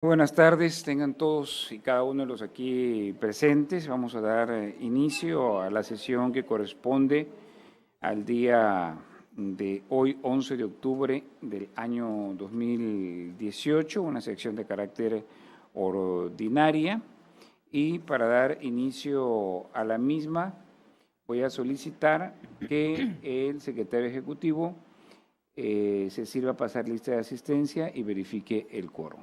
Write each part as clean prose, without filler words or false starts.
Buenas tardes, tengan todos y cada uno de los aquí presentes. Vamos a dar inicio a la sesión que corresponde al día de hoy, 11 de octubre del año 2018, una sección de carácter ordinaria. Y para dar inicio a la misma, voy a solicitar que el secretario ejecutivo se sirva a pasar lista de asistencia y verifique el quórum.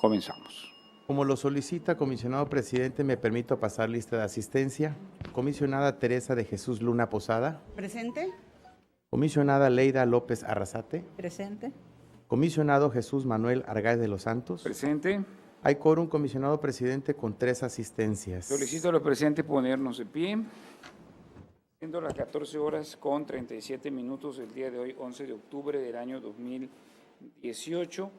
Comenzamos. Como lo solicita, comisionado presidente, me permito pasar lista de asistencia. Comisionada Teresa de Jesús Luna Posada. Presente. Comisionada Leida López Arrasate. Presente. Comisionado Jesús Manuel Argáez de los Santos. Presente. Hay quórum, comisionado presidente, con 3 asistencias. Solicito a los presentes ponernos de pie. Siendo las 14 horas con 37 minutos el día de hoy, 11 de octubre del año 2018,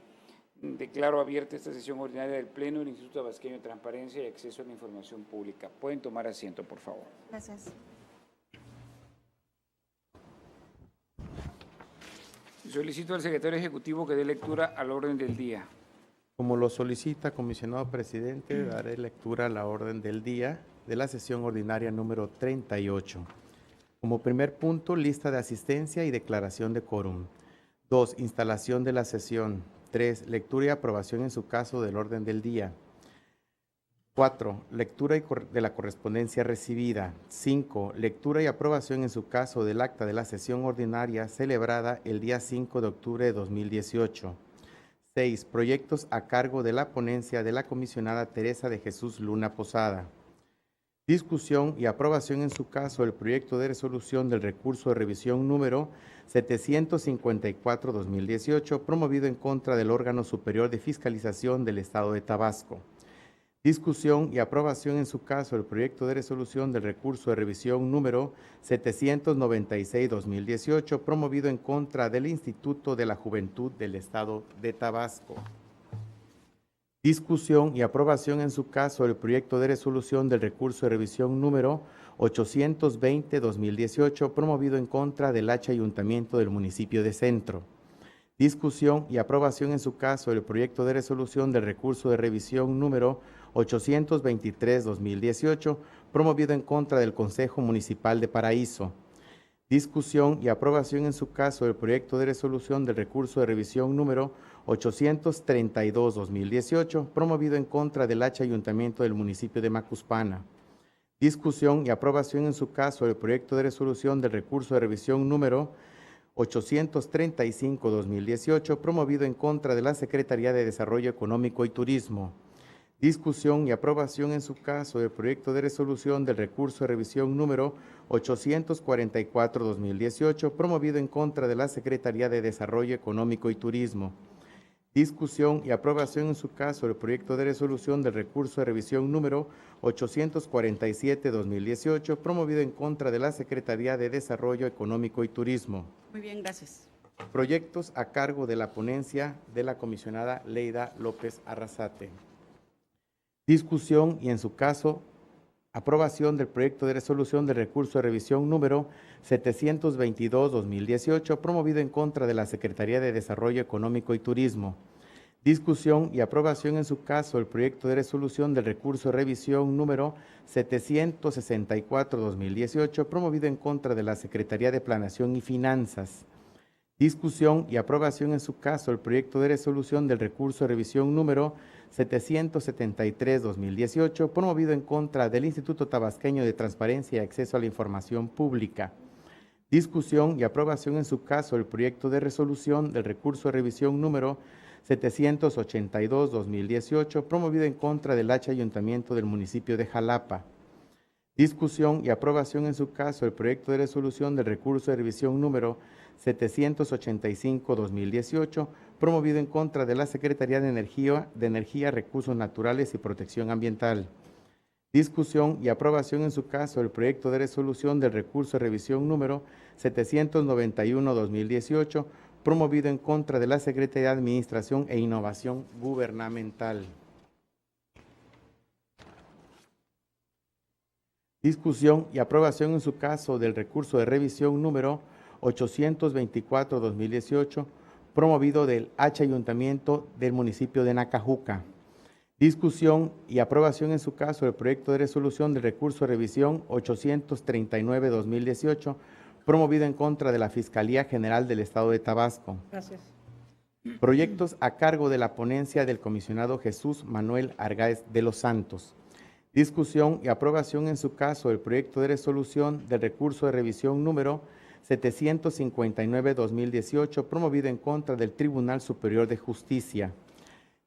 declaro abierta esta sesión ordinaria del Pleno del Instituto Tabasqueño de Transparencia y Acceso a la Información Pública. Pueden tomar asiento, por favor. Gracias. Solicito al secretario ejecutivo que dé lectura al orden del día. Como lo solicita, comisionado presidente, daré lectura a la orden del día de la sesión ordinaria número 38. Como primer punto, lista de asistencia y declaración de quórum. 2. Instalación de la sesión. 3. Lectura y aprobación en su caso del orden del día. 4. Lectura de la correspondencia recibida. 5. Lectura y aprobación en su caso del acta de la sesión ordinaria celebrada el día 5 de octubre de 2018. 6. Proyectos a cargo de la ponencia de la comisionada Teresa de Jesús Luna Posada. Discusión y aprobación en su caso del proyecto de resolución del recurso de revisión número 754-2018, promovido en contra del órgano superior de fiscalización del Estado de Tabasco. Discusión y aprobación en su caso del proyecto de resolución del recurso de revisión número 796-2018, promovido en contra del Instituto de la Juventud del Estado de Tabasco. Discusión y aprobación en su caso del proyecto de resolución del recurso de revisión número 820-2018, promovido en contra del H Ayuntamiento del municipio de Centro. Discusión y aprobación en su caso del proyecto de resolución del recurso de revisión número 823-2018, promovido en contra del Consejo Municipal de Paraíso. Discusión y aprobación en su caso del proyecto de resolución del recurso de revisión número 832-2018, promovido en contra del H Ayuntamiento del municipio de Macuspana. Discusión y aprobación en su caso del proyecto de resolución del recurso de revisión número 835-2018, promovido en contra de la Secretaría de Desarrollo Económico y Turismo. Discusión y aprobación en su caso del proyecto de resolución del recurso de revisión número 844-2018, promovido en contra de la Secretaría de Desarrollo Económico y Turismo. Discusión y aprobación en su caso del proyecto de resolución del recurso de revisión número 847-2018, promovido en contra de la Secretaría de Desarrollo Económico y Turismo. Muy bien, gracias. Proyectos a cargo de la ponencia de la comisionada Leida López Arrasate. Discusión y, en su caso, aprobación del proyecto de resolución del recurso de revisión número 722-2018, promovido en contra de la Secretaría de Desarrollo Económico y Turismo. Discusión y aprobación en su caso del proyecto de resolución del recurso de revisión número 764-2018, promovido en contra de la Secretaría de Planeación y Finanzas. Discusión y aprobación en su caso el proyecto de resolución del recurso de revisión número 773-2018, promovido en contra del Instituto Tabasqueño de Transparencia y Acceso a la Información Pública. Discusión y aprobación en su caso el proyecto de resolución del recurso de revisión número 782-2018, promovido en contra del H Ayuntamiento del municipio de Jalapa. Discusión y aprobación en su caso el proyecto de resolución del recurso de revisión número 785-2018, promovido en contra de la Secretaría de Energía, Recursos Naturales y Protección Ambiental. Discusión y aprobación en su caso el proyecto de resolución del recurso de revisión número 791-2018, promovido en contra de la Secretaría de Administración e Innovación Gubernamental. Discusión y aprobación en su caso del recurso de revisión número 824-2018, promovido del H Ayuntamiento del municipio de Nacajuca. Discusión y aprobación en su caso del proyecto de resolución del recurso de revisión 839-2018, promovido en contra de la Fiscalía General del Estado de Tabasco. Gracias. Proyectos a cargo de la ponencia del comisionado Jesús Manuel Argáez de los Santos. Discusión y aprobación en su caso del proyecto de resolución del recurso de revisión número 759-2018, promovido en contra del Tribunal Superior de Justicia.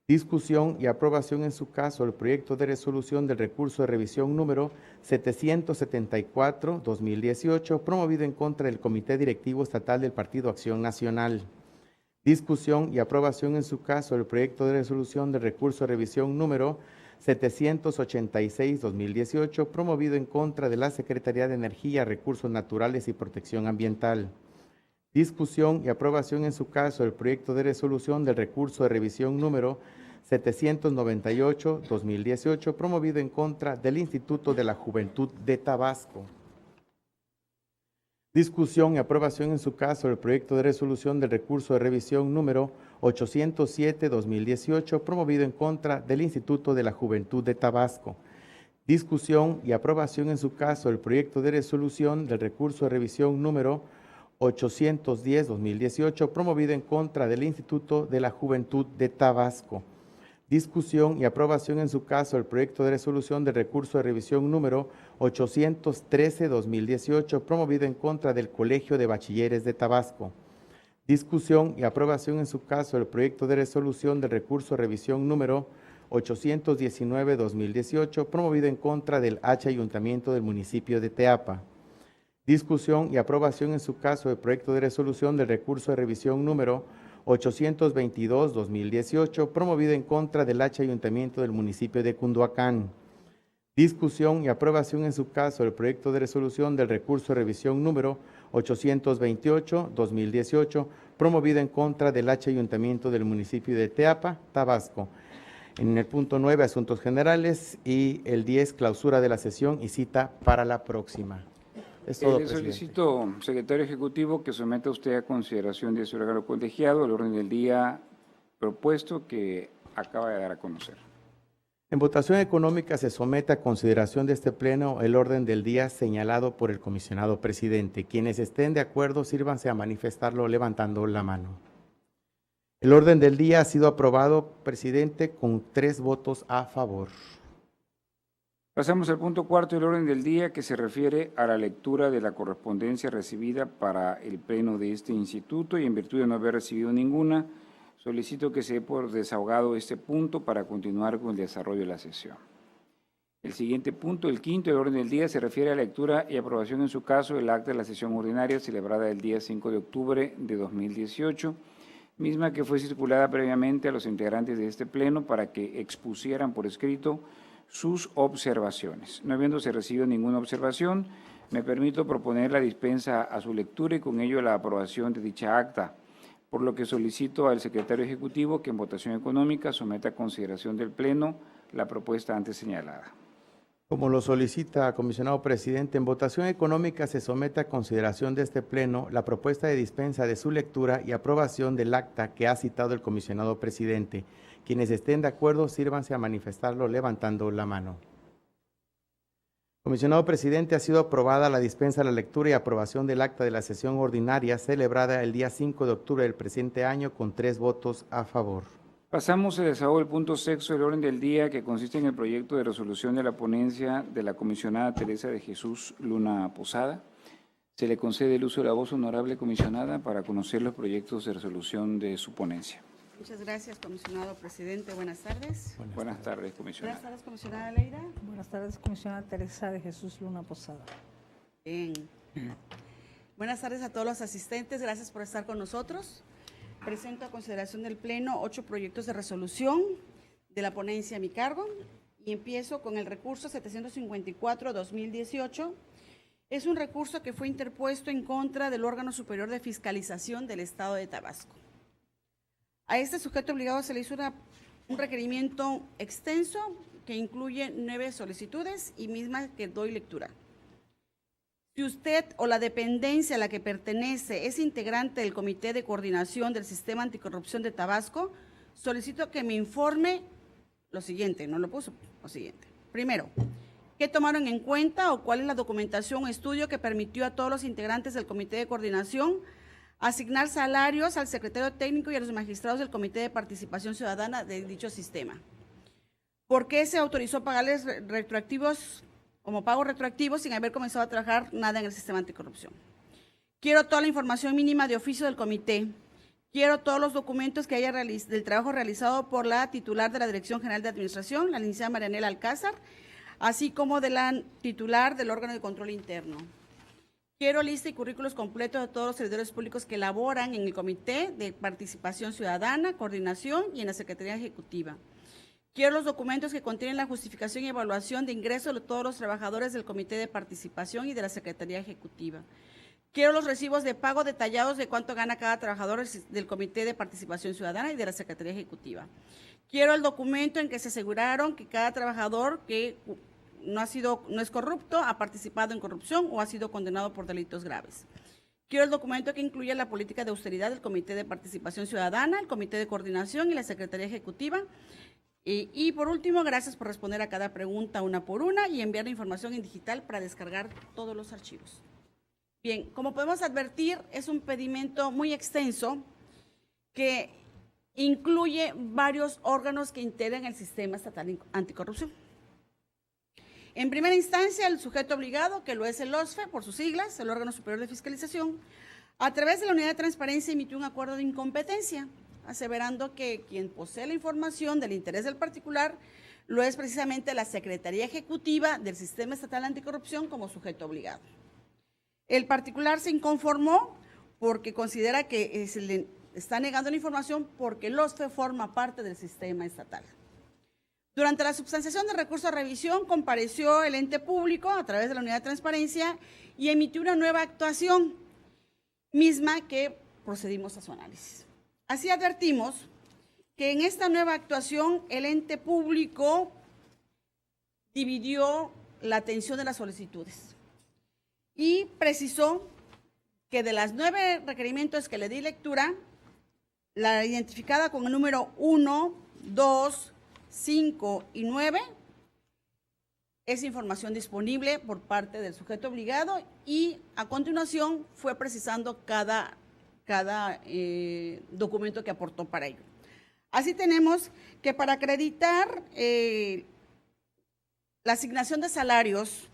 Discusión y aprobación en su caso del proyecto de resolución del recurso de revisión número 774-2018, promovido en contra del Comité Directivo Estatal del Partido Acción Nacional. Discusión y aprobación en su caso del proyecto de resolución del recurso de revisión número 786-2018, promovido en contra de la Secretaría de Energía, Recursos Naturales y Protección Ambiental. Discusión y aprobación en su caso del proyecto de resolución del recurso de revisión número 798-2018, promovido en contra del Instituto de la Juventud de Tabasco. Discusión y aprobación en su caso del proyecto de resolución del recurso de revisión número 807-2018, promovido en contra del Instituto de la Juventud de Tabasco. Discusión y aprobación en su caso del proyecto de resolución del recurso de revisión número 810-2018, promovido en contra del Instituto de la Juventud de Tabasco. Discusión y aprobación en su caso del proyecto de resolución del recurso de revisión número 813-2018, promovido en contra del Colegio de Bachilleres de Tabasco. Discusión y aprobación en su caso del proyecto de resolución del recurso de revisión número 819-2018, promovido en contra del H Ayuntamiento del municipio de Teapa. Discusión y aprobación en su caso del proyecto de resolución del recurso de revisión número 822-2018, promovido en contra del H Ayuntamiento del municipio de Cunduacán. Discusión y aprobación en su caso del proyecto de resolución del recurso de revisión número 828-2018, promovido en contra del H Ayuntamiento del municipio de Teapa, Tabasco. En el punto 9, asuntos generales, y el 10, clausura de la sesión y cita para la próxima. Es todo, Le solicito, secretario ejecutivo, que someta usted a consideración de su órgano colegiado el orden del día propuesto que acaba de dar a conocer. En votación económica se somete a consideración de este pleno el orden del día señalado por el comisionado presidente. Quienes estén de acuerdo, sírvanse a manifestarlo levantando la mano. El orden del día ha sido aprobado, presidente, con 3 votos a favor. Pasamos al punto cuarto del orden del día, que se refiere a la lectura de la correspondencia recibida para el pleno de este instituto, y en virtud de no haber recibido ninguna, solicito que se dé por desahogado este punto para continuar con el desarrollo de la sesión. El siguiente punto, el quinto del orden del día, se refiere a la lectura y aprobación en su caso del acta de la sesión ordinaria celebrada el día 5 de octubre de 2018, misma que fue circulada previamente a los integrantes de este pleno para que expusieran por escrito sus observaciones. No habiéndose recibido ninguna observación, me permito proponer la dispensa a su lectura y con ello la aprobación de dicha acta, por lo que solicito al secretario ejecutivo que en votación económica someta a consideración del Pleno la propuesta antes señalada. Como lo solicita, comisionado presidente, en votación económica se somete a consideración de este pleno la propuesta de dispensa de su lectura y aprobación del acta que ha citado el comisionado presidente. Quienes estén de acuerdo, sírvanse a manifestarlo levantando la mano. Comisionado presidente, ha sido aprobada la dispensa de la lectura y aprobación del acta de la sesión ordinaria celebrada el día 5 de octubre del presente año con 3 votos a favor. Pasamos al desahogo del punto sexto del orden del día, que consiste en el proyecto de resolución de la ponencia de la comisionada Teresa de Jesús Luna Posada. Se le concede el uso de la voz, honorable comisionada, para conocer los proyectos de resolución de su ponencia. Muchas gracias, comisionado presidente. Buenas tardes. Buenas tardes, comisionada. Buenas tardes, comisionada Leira. Buenas tardes, comisionada Teresa de Jesús Luna Posada. Bien. Buenas tardes a todos los asistentes. Gracias por estar con nosotros. Presento a consideración del Pleno 8 proyectos de resolución de la ponencia a mi cargo y empiezo con el recurso 754-2018. Es un recurso que fue interpuesto en contra del órgano superior de fiscalización del Estado de Tabasco. A este sujeto obligado se le hizo un requerimiento extenso que incluye 9 solicitudes y mismas que doy lectura. Si usted o la dependencia a la que pertenece es integrante del Comité de Coordinación del Sistema Anticorrupción de Tabasco, solicito que me informe lo siguiente, no lo puso, lo siguiente. Primero, ¿qué tomaron en cuenta o cuál es la documentación o estudio que permitió a todos los integrantes del Comité de Coordinación asignar salarios al secretario técnico y a los magistrados del Comité de Participación Ciudadana de dicho sistema? ¿Por qué se autorizó pagarles retroactivos, como pago retroactivo, sin haber comenzado a trabajar nada en el sistema anticorrupción? Quiero toda la información mínima de oficio del comité. Quiero todos los documentos que haya del trabajo realizado por la titular de la Dirección General de Administración, la licenciada Marianela Alcázar, así como de la titular del órgano de control interno. Quiero lista y currículos completos de todos los servidores públicos que laboran en el Comité de Participación Ciudadana, Coordinación y en la Secretaría Ejecutiva. Quiero los documentos que contienen la justificación y evaluación de ingresos de todos los trabajadores del Comité de Participación y de la Secretaría Ejecutiva. Quiero los recibos de pago detallados de cuánto gana cada trabajador del Comité de Participación Ciudadana y de la Secretaría Ejecutiva. Quiero el documento en que se aseguraron que cada trabajador que no es corrupto, ha participado en corrupción o ha sido condenado por delitos graves. Quiero el documento que incluya la política de austeridad del Comité de Participación Ciudadana, el Comité de Coordinación y la Secretaría Ejecutiva. Y por último, gracias por responder a cada pregunta una por una y enviar la información en digital para descargar todos los archivos. Bien, como podemos advertir, es un pedimento muy extenso que incluye varios órganos que integran el sistema estatal anticorrupción. En primera instancia, el sujeto obligado, que lo es el OSFE, por sus siglas, el órgano superior de fiscalización, a través de la unidad de transparencia emitió un acuerdo de incompetencia, aseverando que quien posee la información del interés del particular lo es precisamente la Secretaría Ejecutiva del Sistema Estatal Anticorrupción como sujeto obligado. El particular se inconformó porque considera que se le está negando la información porque el OSFE forma parte del sistema estatal. Durante la substanciación del recurso de revisión compareció el ente público a través de la unidad de transparencia y emitió una nueva actuación, misma que procedimos a su análisis. Así advertimos que en esta nueva actuación el ente público dividió la atención de las solicitudes y precisó que de las 9 requerimientos que le di lectura, la identificada con el número 1, 2, 5 y 9 es información disponible por parte del sujeto obligado y a continuación fue precisando cada documento que aportó para ello. Así tenemos que para acreditar la asignación de salarios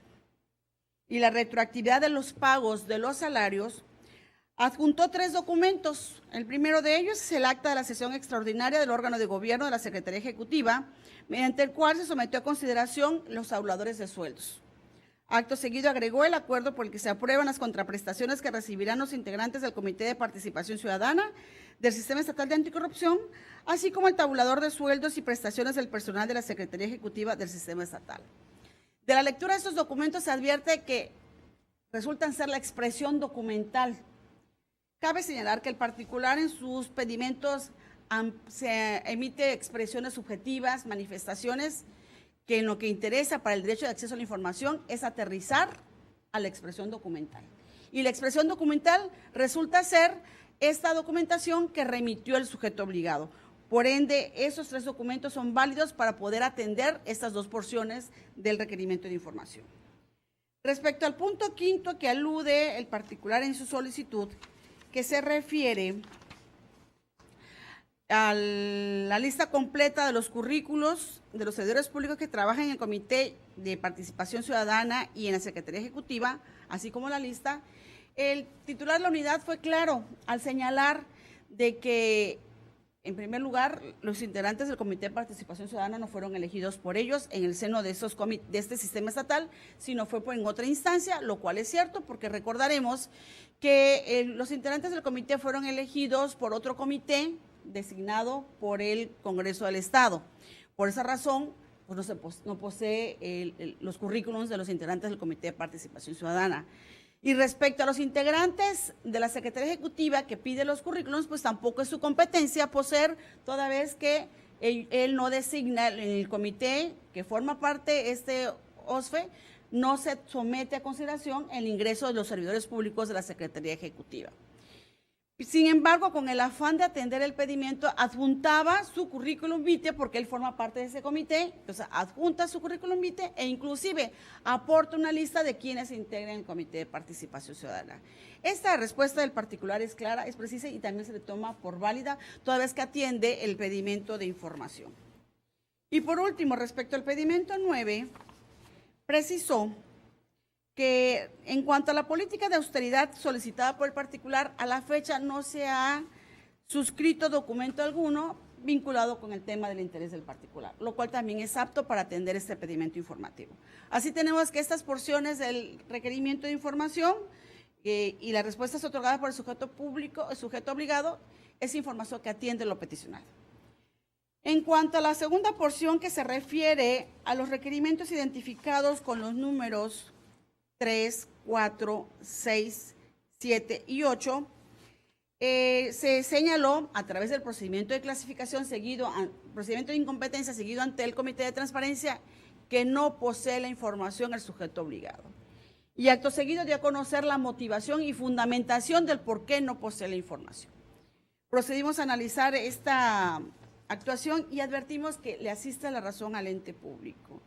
y la retroactividad de los pagos de los salarios, adjuntó 3 documentos. El primero de ellos es el acta de la sesión extraordinaria del órgano de gobierno de la Secretaría Ejecutiva, mediante el cual se sometió a consideración los tabuladores de sueldos. Acto seguido agregó el acuerdo por el que se aprueban las contraprestaciones que recibirán los integrantes del Comité de Participación Ciudadana del Sistema Estatal de Anticorrupción, así como el tabulador de sueldos y prestaciones del personal de la Secretaría Ejecutiva del Sistema Estatal. De la lectura de estos documentos se advierte que resultan ser la expresión documental. Cabe señalar que el particular en sus pedimentos se emite expresiones subjetivas, manifestaciones, que en lo que interesa para el derecho de acceso a la información es aterrizar a la expresión documental. Y la expresión documental resulta ser esta documentación que remitió el sujeto obligado. Por ende, esos 3 documentos son válidos para poder atender estas 2 porciones del requerimiento de información. Respecto al punto 5 que alude el particular en su solicitud, que se refiere a la lista completa de los currículos de los servidores públicos que trabajan en el Comité de Participación Ciudadana y en la Secretaría Ejecutiva, así como la lista, el titular de la unidad fue claro al señalar de que, en primer lugar, los integrantes del Comité de Participación Ciudadana no fueron elegidos por ellos en el seno de este sistema estatal, sino fue en otra instancia, lo cual es cierto, porque recordaremos que los integrantes del comité fueron elegidos por otro comité designado por el Congreso del Estado. Por esa razón, pues no posee los currículums de los integrantes del Comité de Participación Ciudadana. Y respecto a los integrantes de la Secretaría Ejecutiva que pide los currículums, pues tampoco es su competencia poseer, toda vez que él no designa en el comité que forma parte OSFE, no se somete a consideración el ingreso de los servidores públicos de la Secretaría Ejecutiva. Sin embargo, con el afán de atender el pedimento, adjuntaba su currículum vitae, porque él forma parte de ese comité, entonces adjunta su currículum vitae e inclusive aporta una lista de quienes integran el Comité de Participación Ciudadana. Esta respuesta del particular es clara, es precisa y también se le toma por válida, toda vez que atiende el pedimento de información. Y por último, respecto al pedimento 9, precisó que en cuanto a la política de austeridad solicitada por el particular, a la fecha no se ha suscrito documento alguno vinculado con el tema del interés del particular, lo cual también es apto para atender este pedimento informativo. Así tenemos que estas porciones del requerimiento de información y las respuestas otorgadas por el sujeto público, el sujeto obligado, es información que atiende lo peticionado. En cuanto a la segunda porción que se refiere a los requerimientos identificados con los números 3, 4, 6, 7 y 8, se señaló a través del procedimiento de clasificación procedimiento de incompetencia seguido ante el Comité de Transparencia que no posee la información el sujeto obligado. Y acto seguido dio a conocer la motivación y fundamentación del por qué no posee la información. Procedimos a analizar esta actuación y advertimos que le asiste la razón al ente público.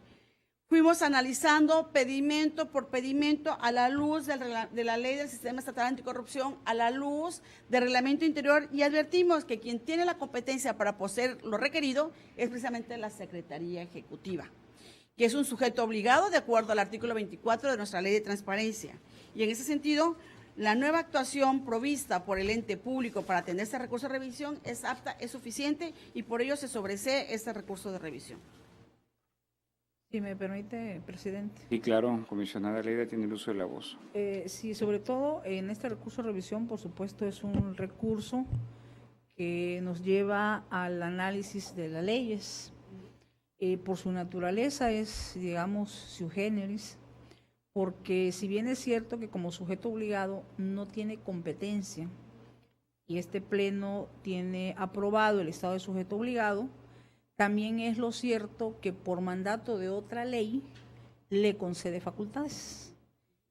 Fuimos analizando pedimento por pedimento a la luz de la ley del Sistema Estatal Anticorrupción, a la luz del reglamento interior y advertimos que quien tiene la competencia para poseer lo requerido es precisamente la Secretaría Ejecutiva, que es un sujeto obligado de acuerdo al artículo 24 de nuestra Ley de Transparencia. Y en ese sentido, la nueva actuación provista por el ente público para atender este recurso de revisión es apta, es suficiente y por ello se sobresee este recurso de revisión. Si me permite, presidente. Sí, claro, comisionada Leida tiene el uso de la voz. Sí, sobre todo en este recurso de revisión, por supuesto, es un recurso que nos lleva al análisis de las leyes. Por su naturaleza es, digamos, sui generis, porque si bien es cierto que como sujeto obligado no tiene competencia y este pleno tiene aprobado el estado de sujeto obligado, también es lo cierto que por mandato de otra ley le concede facultades.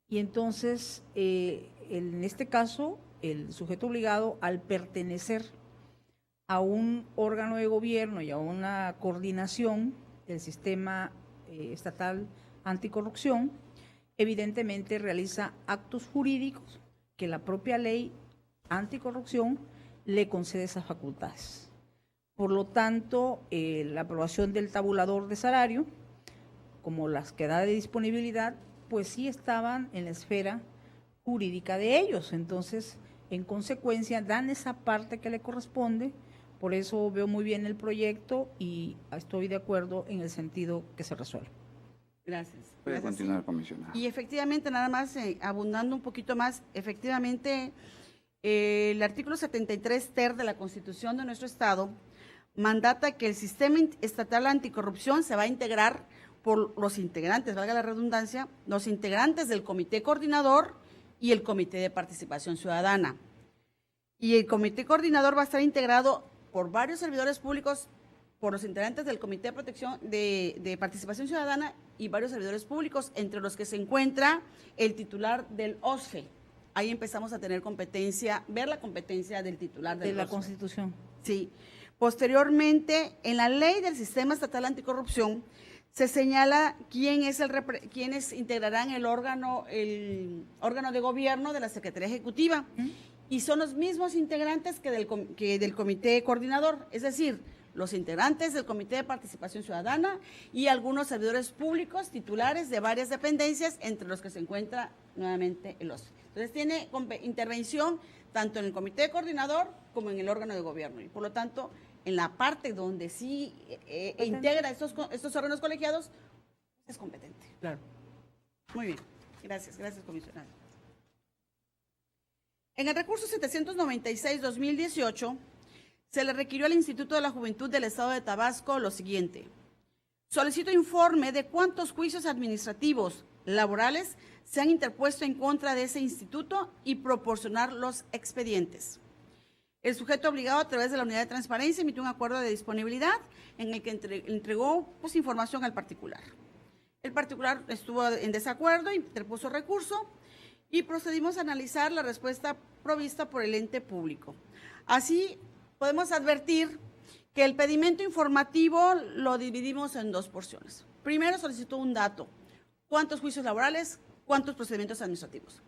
Y entonces, en este caso, el sujeto obligado, al pertenecer a un órgano de gobierno y a una coordinación del sistema estatal anticorrupción, evidentemente realiza actos jurídicos que la propia ley anticorrupción le concede esas facultades. Por lo tanto, la aprobación del tabulador de salario, como las que da de disponibilidad, pues sí estaban en la esfera jurídica de ellos. Entonces, en consecuencia, dan esa parte que le corresponde. Por eso veo muy bien el proyecto y estoy de acuerdo en el sentido que se resuelve. Gracias. Puede continuar, comisionada. Y efectivamente, nada más, abundando un poquito más, efectivamente, el artículo 73 ter de la Constitución de nuestro Estado mandata que el sistema estatal anticorrupción se va a integrar por los integrantes, valga la redundancia, los integrantes del Comité Coordinador y el Comité de Participación Ciudadana. Y el Comité Coordinador va a estar integrado por varios servidores públicos, por los integrantes del Comité de Protección de Participación Ciudadana y varios servidores públicos, entre los que se encuentra el titular del OSFE. Ahí empezamos a tener competencia, ver la competencia del titular del OSFE. De la Constitución. Sí. Posteriormente, en la ley del Sistema Estatal Anticorrupción, se señala quiénes integrarán el órgano de gobierno de la Secretaría Ejecutiva. Y son los mismos integrantes que del Comité Coordinador, es decir, los integrantes del Comité de Participación Ciudadana y algunos servidores públicos titulares de varias dependencias, entre los que se encuentra nuevamente el OSFE. Entonces, tiene intervención tanto en el Comité Coordinador como en el órgano de gobierno. Y por lo tanto, en la parte donde sí integra estos órganos colegiados, es competente. Claro. Muy bien. Gracias, comisionado. En el recurso 796-2018, se le requirió al Instituto de la Juventud del Estado de Tabasco lo siguiente. Solicito informe de cuántos juicios administrativos laborales se han interpuesto en contra de ese instituto y proporcionar los expedientes. El sujeto obligado, a través de la Unidad de Transparencia, emitió un acuerdo de disponibilidad en el que entregó información al particular. El particular estuvo en desacuerdo, interpuso recurso y procedimos a analizar la respuesta provista por el ente público. Así, podemos advertir que el pedimento informativo lo dividimos en dos porciones. Primero solicitó un dato, cuántos juicios laborales, cuántos procedimientos administrativos.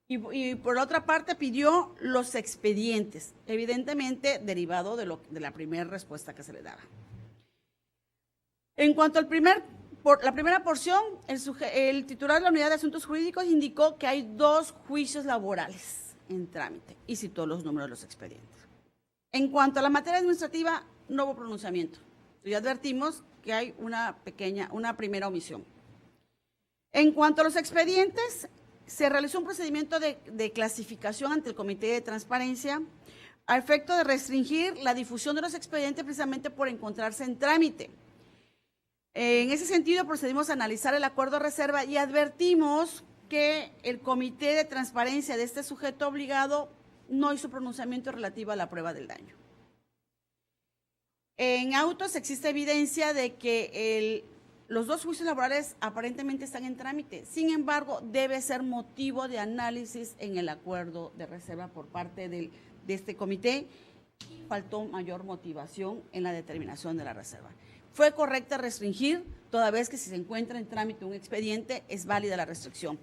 Y por otra parte pidió los expedientes, evidentemente derivado de la primera respuesta que se le daba. En cuanto al la primera porción, el titular de la Unidad de Asuntos Jurídicos indicó que hay 2 juicios laborales en trámite y citó los números de los expedientes. En cuanto a la materia administrativa, no hubo pronunciamiento. Ya advertimos que hay una primera omisión. En cuanto a los expedientes, se realizó un procedimiento de clasificación ante el Comité de Transparencia a efecto de restringir la difusión de los expedientes precisamente por encontrarse en trámite. En ese sentido, procedimos a analizar el acuerdo de reserva y advertimos que el Comité de Transparencia de este sujeto obligado no hizo pronunciamiento relativo a la prueba del daño. En autos existe evidencia de que los 2 juicios laborales aparentemente están en trámite. Sin embargo, debe ser motivo de análisis en el acuerdo de reserva por parte de este comité. Faltó mayor motivación en la determinación de la reserva. Fue correcta restringir, toda vez que si se encuentra en trámite un expediente, es válida la restricción.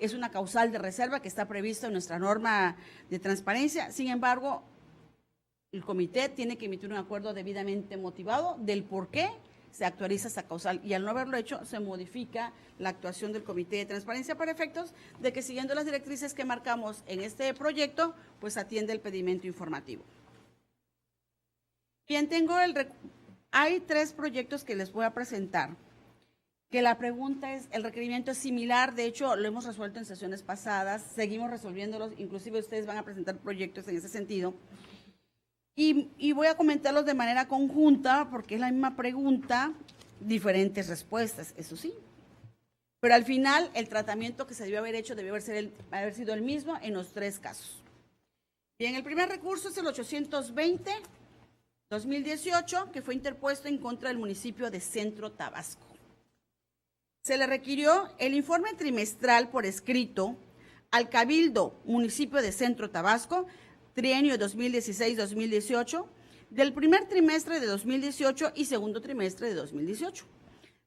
Es una causal de reserva que está prevista en nuestra norma de transparencia. Sin embargo, el comité tiene que emitir un acuerdo debidamente motivado del por qué se actualiza esa causal, y al no haberlo hecho, se modifica la actuación del Comité de Transparencia para efectos de que, siguiendo las directrices que marcamos en este proyecto, pues atiende el pedimento informativo. Bien, hay 3 proyectos que les voy a presentar, que la pregunta es, el requerimiento es similar, de hecho lo hemos resuelto en sesiones pasadas, seguimos resolviéndolos, inclusive ustedes van a presentar proyectos en ese sentido, y voy a comentarlos de manera conjunta, porque es la misma pregunta, diferentes respuestas, eso sí, pero al final el tratamiento que se debió haber hecho debió haber sido el mismo en los 3 casos. Bien, el primer recurso es el 820-2018, que fue interpuesto en contra del municipio de Centro Tabasco. Se le requirió el informe trimestral por escrito al Cabildo Municipio de Centro Tabasco, trienio 2016-2018, del primer trimestre de 2018 y segundo trimestre de 2018,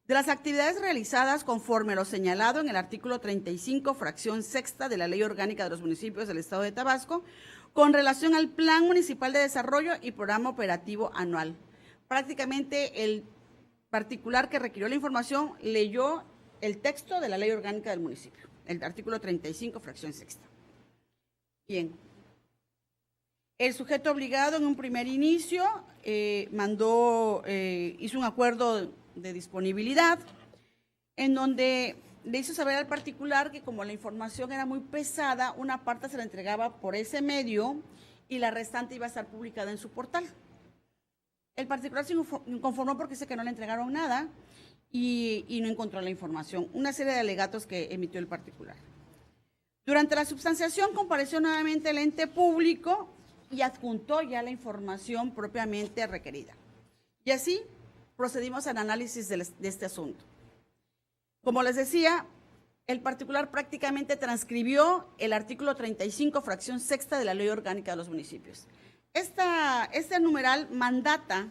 de las actividades realizadas conforme a lo señalado en el artículo 35, fracción 6ª de la Ley Orgánica de los Municipios del Estado de Tabasco, con relación al Plan Municipal de Desarrollo y Programa Operativo Anual. Prácticamente el particular que requirió la información leyó el texto de la Ley Orgánica del municipio, el artículo 35, fracción 6ª. Bien. El sujeto obligado en un primer inicio hizo un acuerdo de disponibilidad en donde le hizo saber al particular que como la información era muy pesada, una parte se la entregaba por ese medio y la restante iba a estar publicada en su portal. El particular se inconformó porque dice que no le entregaron nada y no encontró la información. Una serie de alegatos que emitió el particular. Durante la substanciación compareció nuevamente el ente público y adjuntó ya la información propiamente requerida. Y así procedimos al análisis de este asunto. Como les decía, el particular prácticamente transcribió el artículo 35, fracción 6ª de la Ley Orgánica de los Municipios. Este numeral mandata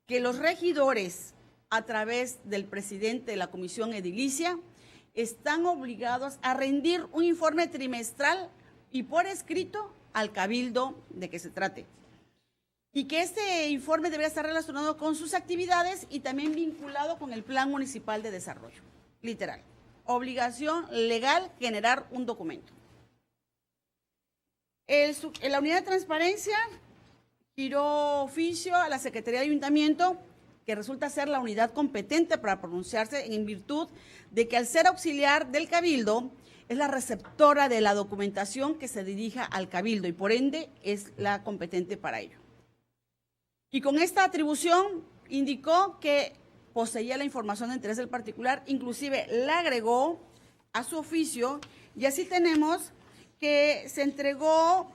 que los regidores, a través del presidente de la Comisión Edilicia, están obligados a rendir un informe trimestral y por escrito al cabildo de que se trate. Y que este informe debería estar relacionado con sus actividades y también vinculado con el Plan Municipal de Desarrollo. Literal. Obligación legal generar un documento. La unidad de transparencia giró oficio a la Secretaría de Ayuntamiento, que resulta ser la unidad competente para pronunciarse en virtud de que al ser auxiliar del cabildo, es la receptora de la documentación que se dirija al cabildo y por ende es la competente para ello. Y con esta atribución indicó que poseía la información de interés del particular, inclusive la agregó a su oficio y así tenemos que se entregó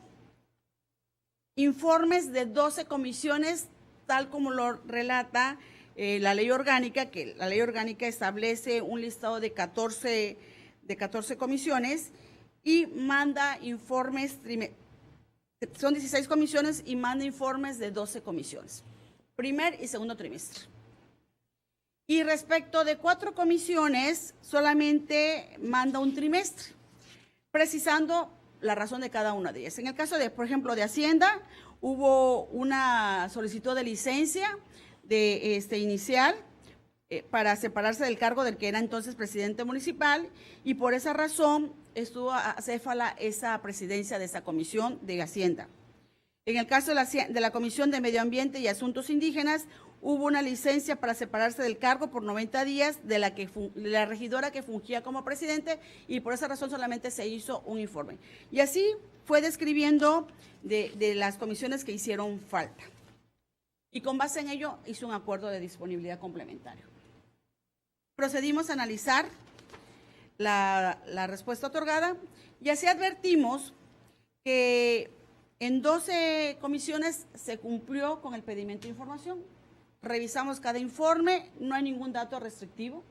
informes de 12 comisiones, tal como lo relata la ley orgánica, que la ley orgánica establece un listado de 14 comisiones y manda informes, son 16 comisiones y manda informes de 12 comisiones, primer y segundo trimestre. Y respecto de 4 comisiones, solamente manda un trimestre, precisando la razón de cada una de ellas. En el caso de, por ejemplo, de Hacienda, hubo una solicitud de licencia de inicial para separarse del cargo del que era entonces presidente municipal, y por esa razón estuvo acéfala esa presidencia de esa comisión de Hacienda. En el caso de la Comisión de Medio Ambiente y Asuntos Indígenas, hubo una licencia para separarse del cargo por 90 días de la regidora que fungía como presidente, y por esa razón solamente se hizo un informe. Y así fue describiendo de las comisiones que hicieron falta. Y con base en ello hizo un acuerdo de disponibilidad complementario. Procedimos a analizar la respuesta otorgada y así advertimos que en 12 comisiones se cumplió con el pedimento de información. Revisamos cada informe, no hay ningún dato restrictivo,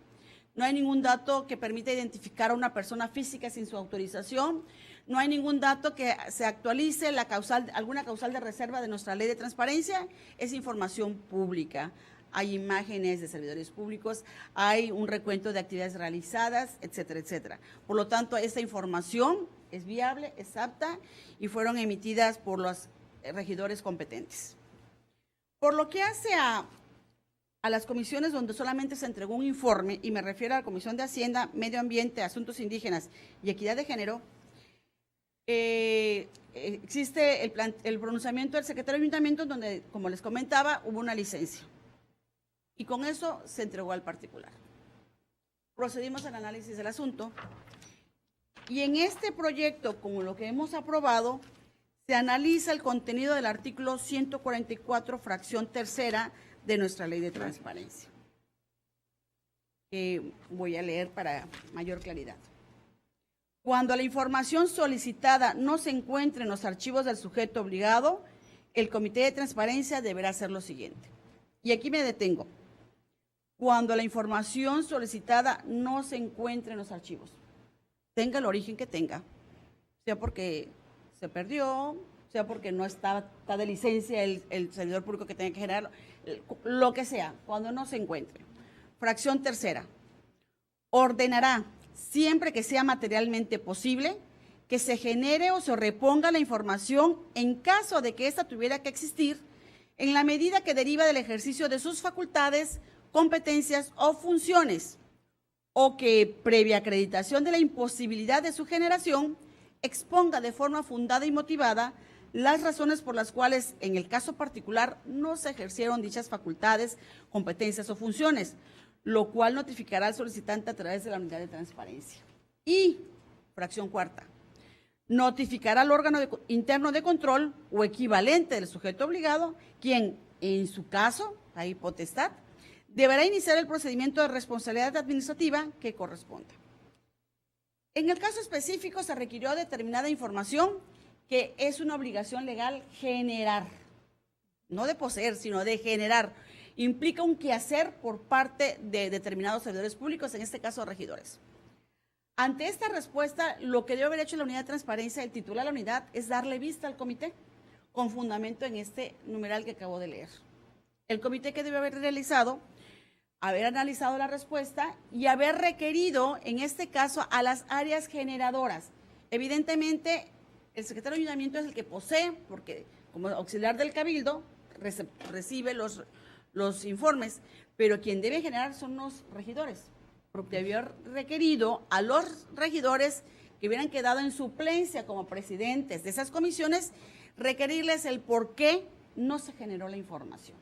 no hay ningún dato que permita identificar a una persona física sin su autorización, no hay ningún dato que se actualice alguna causal de reserva de nuestra ley de transparencia. Es información pública. Hay imágenes de servidores públicos, hay un recuento de actividades realizadas, etcétera, etcétera. Por lo tanto, esta información es viable, es apta y fueron emitidas por los regidores competentes. Por lo que hace a las comisiones donde solamente se entregó un informe, y me refiero a la Comisión de Hacienda, Medio Ambiente, Asuntos Indígenas y Equidad de Género, existe el pronunciamiento del secretario de Ayuntamiento donde, como les comentaba, hubo una licencia. Y con eso se entregó al particular. Procedimos al análisis del asunto. Y en este proyecto, como lo que hemos aprobado, se analiza el contenido del artículo 144, fracción tercera de nuestra ley de transparencia, que voy a leer para mayor claridad. Cuando la información solicitada no se encuentre en los archivos del sujeto obligado, el Comité de Transparencia deberá hacer lo siguiente. Y aquí me detengo. Cuando la información solicitada no se encuentre en los archivos, tenga el origen que tenga, sea porque se perdió, sea porque no está de licencia el servidor público que tenga que generarlo, lo que sea, cuando no se encuentre. Fracción tercera, ordenará, siempre que sea materialmente posible, que se genere o se reponga la información en caso de que ésta tuviera que existir, en la medida que deriva del ejercicio de sus facultades, competencias o funciones, o que, previa acreditación de la imposibilidad de su generación, exponga de forma fundada y motivada las razones por las cuales, en el caso particular, no se ejercieron dichas facultades, competencias o funciones, lo cual notificará al solicitante a través de la unidad de transparencia. Y, fracción cuarta, notificará al órgano interno de control o equivalente del sujeto obligado, quien, en su caso, hay potestad, deberá iniciar el procedimiento de responsabilidad administrativa que corresponda. En el caso específico se requirió determinada información que es una obligación legal generar, no de poseer, sino de generar. Implica un quehacer por parte de determinados servidores públicos, en este caso regidores. Ante esta respuesta, lo que debe haber hecho la unidad de transparencia, el titular de la unidad, es darle vista al comité con fundamento en este numeral que acabo de leer. El comité que debe haber realizado, haber analizado la respuesta y haber requerido, en este caso, a las áreas generadoras. Evidentemente, el secretario de Ayuntamiento es el que posee, porque como auxiliar del Cabildo, recibe los informes, pero quien debe generar son los regidores, porque debió haber requerido a los regidores que hubieran quedado en suplencia como presidentes de esas comisiones, requerirles el por qué no se generó la información.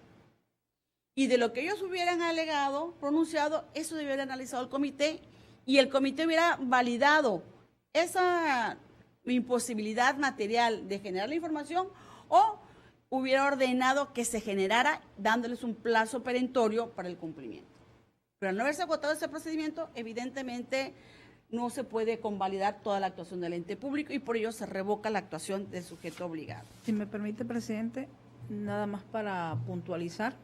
Y de lo que ellos hubieran alegado, pronunciado, eso debió haber analizado el comité y el comité hubiera validado esa imposibilidad material de generar la información o hubiera ordenado que se generara dándoles un plazo perentorio para el cumplimiento. Pero al no haberse agotado ese procedimiento, evidentemente no se puede convalidar toda la actuación del ente público y por ello se revoca la actuación del sujeto obligado. Si me permite, presidente, nada más para puntualizar.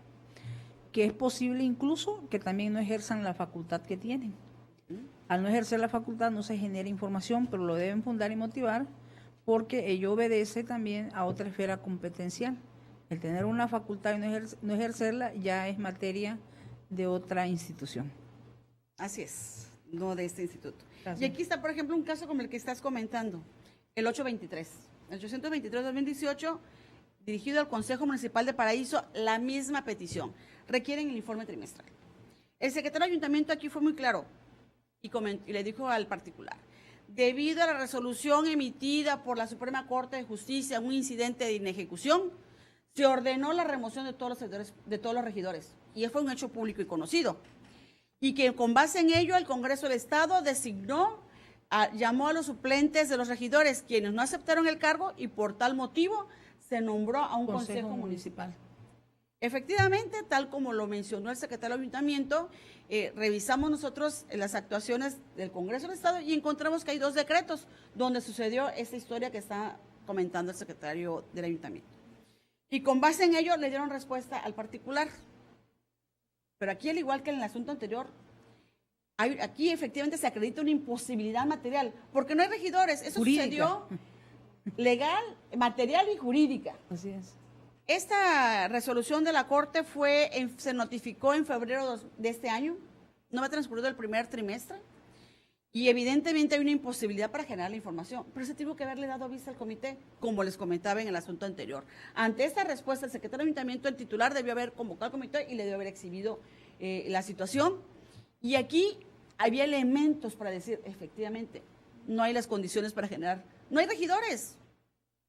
que es posible incluso que también no ejerzan la facultad que tienen. Al no ejercer la facultad no se genera información, pero lo deben fundar y motivar porque ello obedece también a otra esfera competencial. El tener una facultad y no ejercerla ya es materia de otra institución. Así es, no de este instituto. Gracias. Y aquí está, por ejemplo, un caso como el que estás comentando, el 823. El 823-2018, dirigido al Consejo Municipal de Paraíso, la misma petición. Requieren el informe trimestral. El secretario de Ayuntamiento aquí fue muy claro y le dijo al particular: debido a la resolución emitida por la Suprema Corte de Justicia en un incidente de inejecución, se ordenó la remoción de todos los regidores. Y fue un hecho público y conocido. Y que con base en ello el Congreso del Estado llamó a los suplentes de los regidores, quienes no aceptaron el cargo, y por tal motivo se nombró a un Consejo Municipal. Efectivamente, tal como lo mencionó el secretario del Ayuntamiento, revisamos nosotros las actuaciones del Congreso del Estado y encontramos que hay 2 decretos donde sucedió esta historia que está comentando el secretario del Ayuntamiento. Y con base en ello le dieron respuesta al particular. Pero aquí, al igual que en el asunto anterior, aquí efectivamente se acredita una imposibilidad material, porque no hay regidores. Eso jurídica. Sucedió legal, material y jurídica. Así es. Esta resolución de la Corte se notificó en febrero de este año, no va a transcurrir el primer trimestre, y evidentemente hay una imposibilidad para generar la información, pero se tuvo que haberle dado vista al comité, como les comentaba en el asunto anterior. Ante esta respuesta, el secretario de Ayuntamiento, el titular, debió haber convocado al comité y le debió haber exhibido la situación, y aquí había elementos para decir, efectivamente, no hay las condiciones para generar, no hay regidores.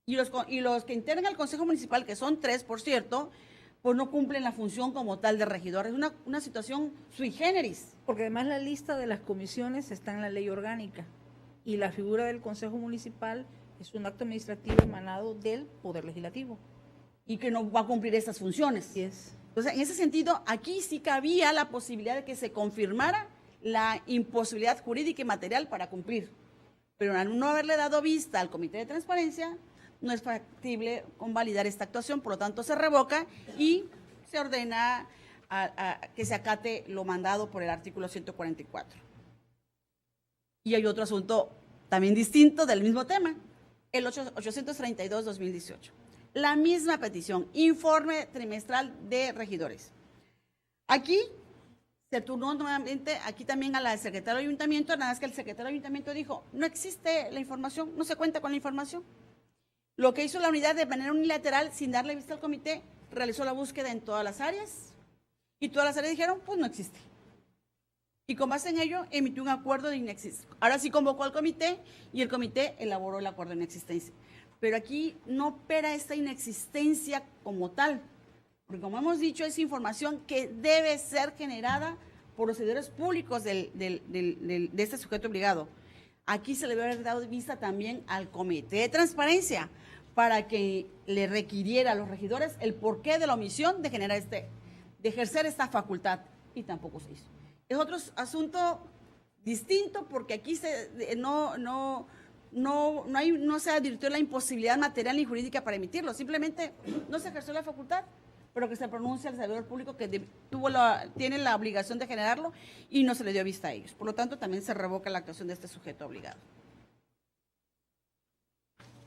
Y los que integran el Consejo Municipal, que son 3, por cierto, pues no cumplen la función como tal de regidor. Es una situación sui generis. Porque además la lista de las comisiones está en la ley orgánica y la figura del Consejo Municipal es un acto administrativo emanado del Poder Legislativo. Y que no va a cumplir esas funciones. Así es. Entonces, en ese sentido, aquí sí cabía la posibilidad de que se confirmara la imposibilidad jurídica y material para cumplir. Pero al no haberle dado vista al Comité de Transparencia, no es factible convalidar esta actuación, por lo tanto se revoca y se ordena que se acate lo mandado por el artículo 144. Y hay otro asunto también distinto del mismo tema, el 832-2018. La misma petición, informe trimestral de regidores. Aquí se turnó nuevamente, aquí también a la secretaria de Ayuntamiento, nada más que el secretario de Ayuntamiento dijo, no existe la información, no se cuenta con la información. Lo que hizo la unidad de manera unilateral, sin darle vista al comité, realizó la búsqueda en todas las áreas y todas las áreas dijeron, pues no existe. Y con base en ello, emitió un acuerdo de inexistencia. Ahora sí convocó al comité y el comité elaboró el acuerdo de inexistencia. Pero aquí no opera esta inexistencia como tal, porque como hemos dicho, es información que debe ser generada por los servidores públicos de este sujeto obligado. Aquí se le debe haber dado vista también al Comité de Transparencia para que le requiriera a los regidores el porqué de la omisión de generar de ejercer esta facultad, y tampoco se hizo. Es otro asunto distinto porque aquí no se advirtió la imposibilidad material ni jurídica para emitirlo, simplemente no se ejerció la facultad, pero que se pronuncia al servidor público que tiene la obligación de generarlo y no se le dio vista a ellos. Por lo tanto, también se revoca la actuación de este sujeto obligado.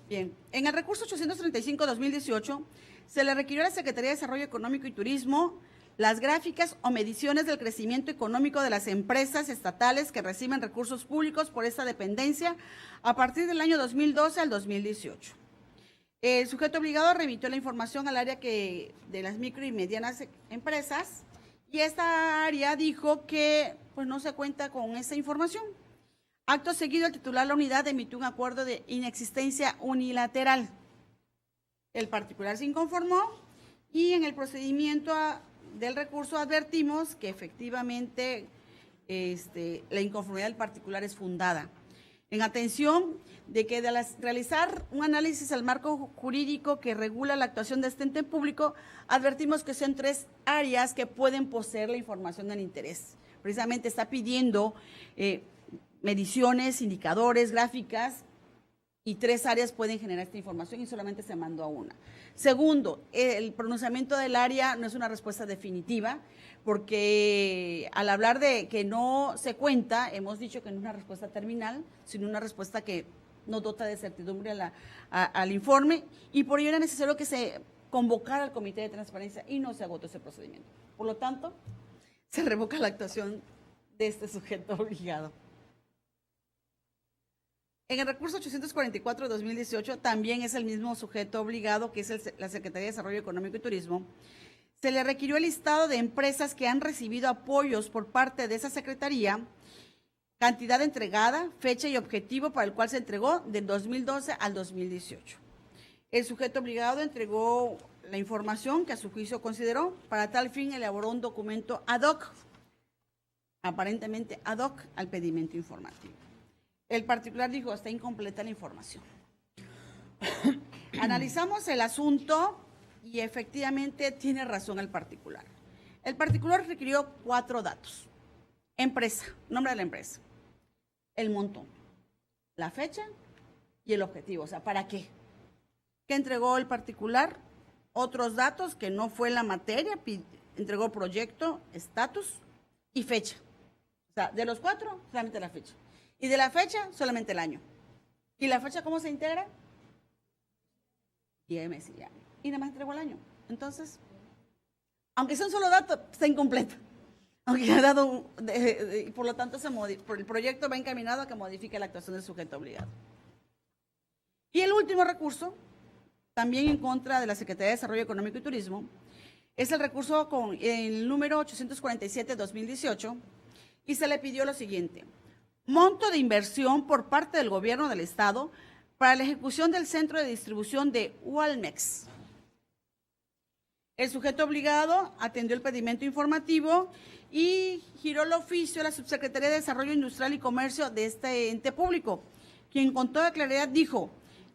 Bien, en el recurso 835-2018 se le requirió a la Secretaría de Desarrollo Económico y Turismo las gráficas o mediciones del crecimiento económico de las empresas estatales que reciben recursos públicos por esta dependencia a partir del año 2012 al 2018. El sujeto obligado remitió la información al área de las micro y medianas empresas y esta área dijo que pues, no se cuenta con esa información. Acto seguido, el titular de la unidad emitió un acuerdo de inexistencia unilateral. El particular se inconformó y en el procedimiento del recurso advertimos que efectivamente la inconformidad del particular es fundada. En atención de que realizar un análisis al marco jurídico que regula la actuación de este ente público, advertimos que son 3 áreas que pueden poseer la información del interés. Precisamente está pidiendo mediciones, indicadores, gráficas y 3 áreas pueden generar esta información y solamente se mandó a una. Segundo, el pronunciamiento del área no es una respuesta definitiva, porque al hablar de que no se cuenta, hemos dicho que no es una respuesta terminal, sino una respuesta que nos dota de certidumbre al informe, y por ello era necesario que se convocara al Comité de Transparencia y no se agotó ese procedimiento. Por lo tanto, se revoca la actuación de este sujeto obligado. En el recurso 844 de 2018, también es el mismo sujeto obligado, que es la Secretaría de Desarrollo Económico y Turismo. Se le requirió el listado de empresas que han recibido apoyos por parte de esa secretaría, cantidad entregada, fecha y objetivo para el cual se entregó del 2012 al 2018. El sujeto obligado entregó la información que a su juicio consideró. Para tal fin elaboró un documento ad hoc, aparentemente ad hoc al pedimento informativo. El particular dijo, está incompleta la información. Analizamos el asunto y efectivamente tiene razón el particular. El particular requirió 4 datos. Empresa, nombre de la empresa, el monto, la fecha y el objetivo. O sea, ¿para qué? ¿Qué entregó el particular? Otros datos que no fue la materia, entregó proyecto, estatus y fecha. O sea, de los 4, solamente la fecha. Y de la fecha, solamente el año. ¿Y la fecha cómo se integra? Y mes y año. Y nada más entregó el año. Entonces, aunque sea un solo dato, está incompleto. Aunque ha dado, por lo tanto, el proyecto va encaminado a que modifique la actuación del sujeto obligado. Y el último recurso, también en contra de la Secretaría de Desarrollo Económico y Turismo, es el recurso con el número 847-2018, y se le pidió lo siguiente: monto de inversión por parte del gobierno del Estado para la ejecución del centro de distribución de Walmex. El sujeto obligado atendió el pedimento informativo y giró el oficio a la Subsecretaría de Desarrollo Industrial y Comercio de este ente público, quien con toda claridad dijo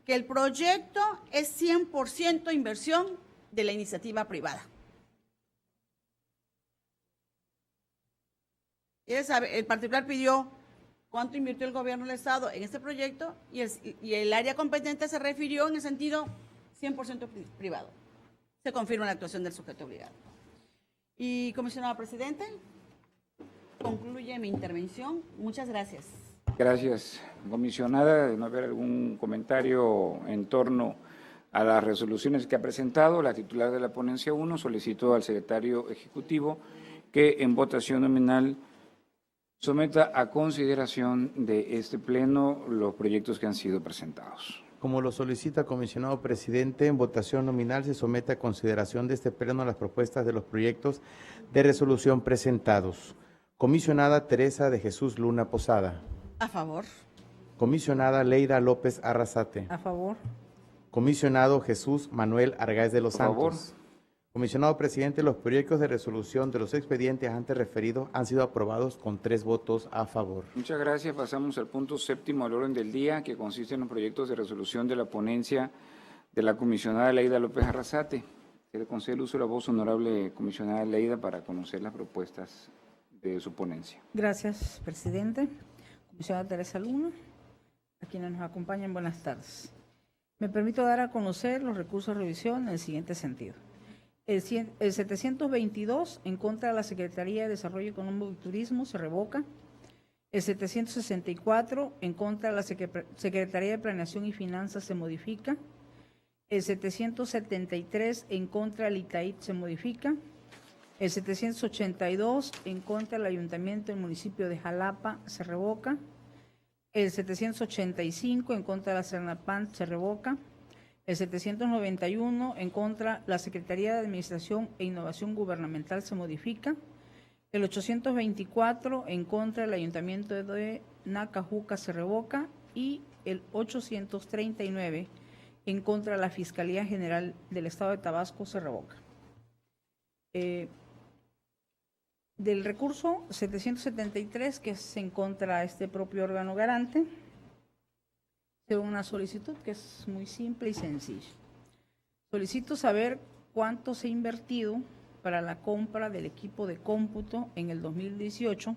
que el proyecto es 100% inversión de la iniciativa privada. El particular pidió cuánto invirtió el gobierno del Estado en este proyecto y el área competente se refirió en el sentido 100% privado. Se confirma la actuación del sujeto obligado. Y, comisionado presidente, concluye mi intervención. Muchas gracias. Gracias, comisionada. De no haber algún comentario en torno a las resoluciones que ha presentado, la titular de la ponencia 1 solicitó al secretario ejecutivo que en votación nominal someta a consideración de este pleno los proyectos que han sido presentados. Como lo solicita el comisionado presidente, en votación nominal se somete a consideración de este pleno las propuestas de los proyectos de resolución presentados. Comisionada Teresa de Jesús Luna Posada. A favor. Comisionada Leida López Arrasate. A favor. Comisionado Jesús Manuel Argáez de los Por favor. Santos. Comisionado presidente, los proyectos de resolución de los expedientes antes referidos han sido aprobados con 3 votos a favor. Muchas gracias. Pasamos al punto 7º del orden del día, que consiste en los proyectos de resolución de la ponencia de la comisionada Leida López Arrasate. Se le concede el uso de la voz, honorable comisionada Leida, para conocer las propuestas de su ponencia. Gracias, presidente. Comisionada Teresa Luna, a quienes nos acompañan, buenas tardes. Me permito dar a conocer los recursos de revisión en el siguiente sentido. El 722 en contra de la Secretaría de Desarrollo Económico y Turismo se revoca. El 764 en contra de la Secretaría de Planeación y Finanzas se modifica. El 773 en contra del ITAIT se modifica. El 782 en contra del Ayuntamiento del municipio de Jalapa se revoca. El 785 en contra de la Sernapan se revoca. El 791 en contra la Secretaría de Administración e Innovación Gubernamental se modifica. El 824 en contra del Ayuntamiento de Nacajuca se revoca. Y el 839 en contra de la Fiscalía General del Estado de Tabasco se revoca. Del recurso 773, que es en contra de este propio órgano garante, tengo una solicitud que es muy simple y sencilla. Solicito saber cuánto se ha invertido para la compra del equipo de cómputo en el 2018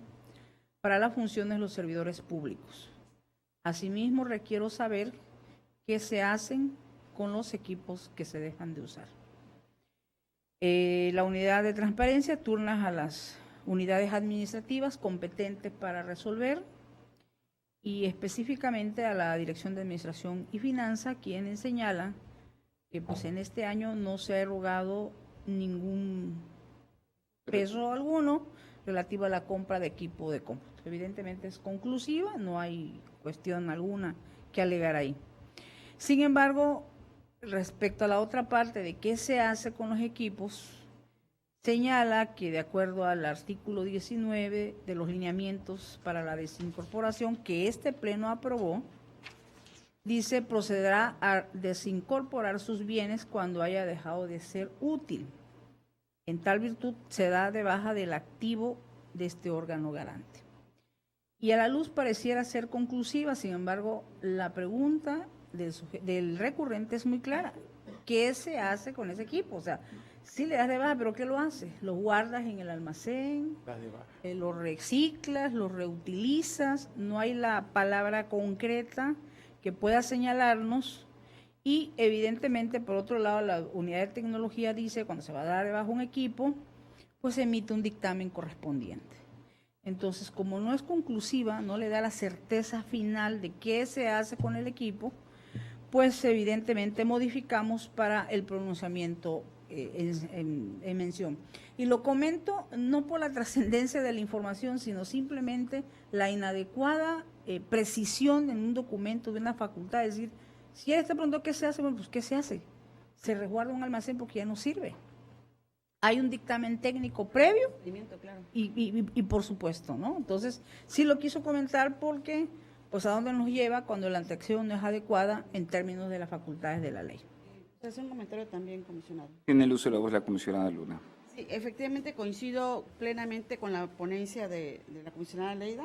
para las funciones de los servidores públicos. Asimismo, requiero saber qué se hacen con los equipos que se dejan de usar. La unidad de transparencia turna a las unidades administrativas competentes para resolver y específicamente a la Dirección de Administración y Finanza, quienes señalan que pues en este año no se ha erogado ningún peso alguno relativo a la compra de equipo de cómputo. Evidentemente es conclusiva, no hay cuestión alguna que alegar ahí. Sin embargo, respecto a la otra parte de qué se hace con los equipos, señala que de acuerdo al artículo 19 de los lineamientos para la desincorporación que este pleno aprobó, dice procederá a desincorporar sus bienes cuando haya dejado de ser útil. En tal virtud se da de baja del activo de este órgano garante. Y a la luz pareciera ser conclusiva, sin embargo, la pregunta del recurrente es muy clara. ¿Qué se hace con ese equipo? O sea, sí le das de baja, pero ¿qué lo haces? ¿Los guardas en el almacén? ¿Los reciclas? ¿Los reutilizas? No hay la palabra concreta que pueda señalarnos. Y evidentemente, por otro lado, la unidad de tecnología dice, cuando se va a dar de baja un equipo, pues emite un dictamen correspondiente. Entonces, como no es conclusiva, no le da la certeza final de qué se hace con el equipo, pues evidentemente modificamos para el pronunciamiento en mención. Y lo comento no por la trascendencia de la información, sino simplemente la inadecuada precisión en un documento de una facultad. Es decir, si él te preguntó qué se hace, bueno, pues ¿qué se hace? Se resguarda un almacén porque ya no sirve. Hay un dictamen técnico previo y por supuesto, ¿no? Entonces, sí lo quiso comentar porque, pues, ¿a dónde nos lleva cuando la atracción no es adecuada en términos de las facultades de la ley? Hace un comentario también, comisionado. Tiene el uso de la voz la comisionada Luna. Sí, efectivamente coincido plenamente con la ponencia de la comisionada Leida.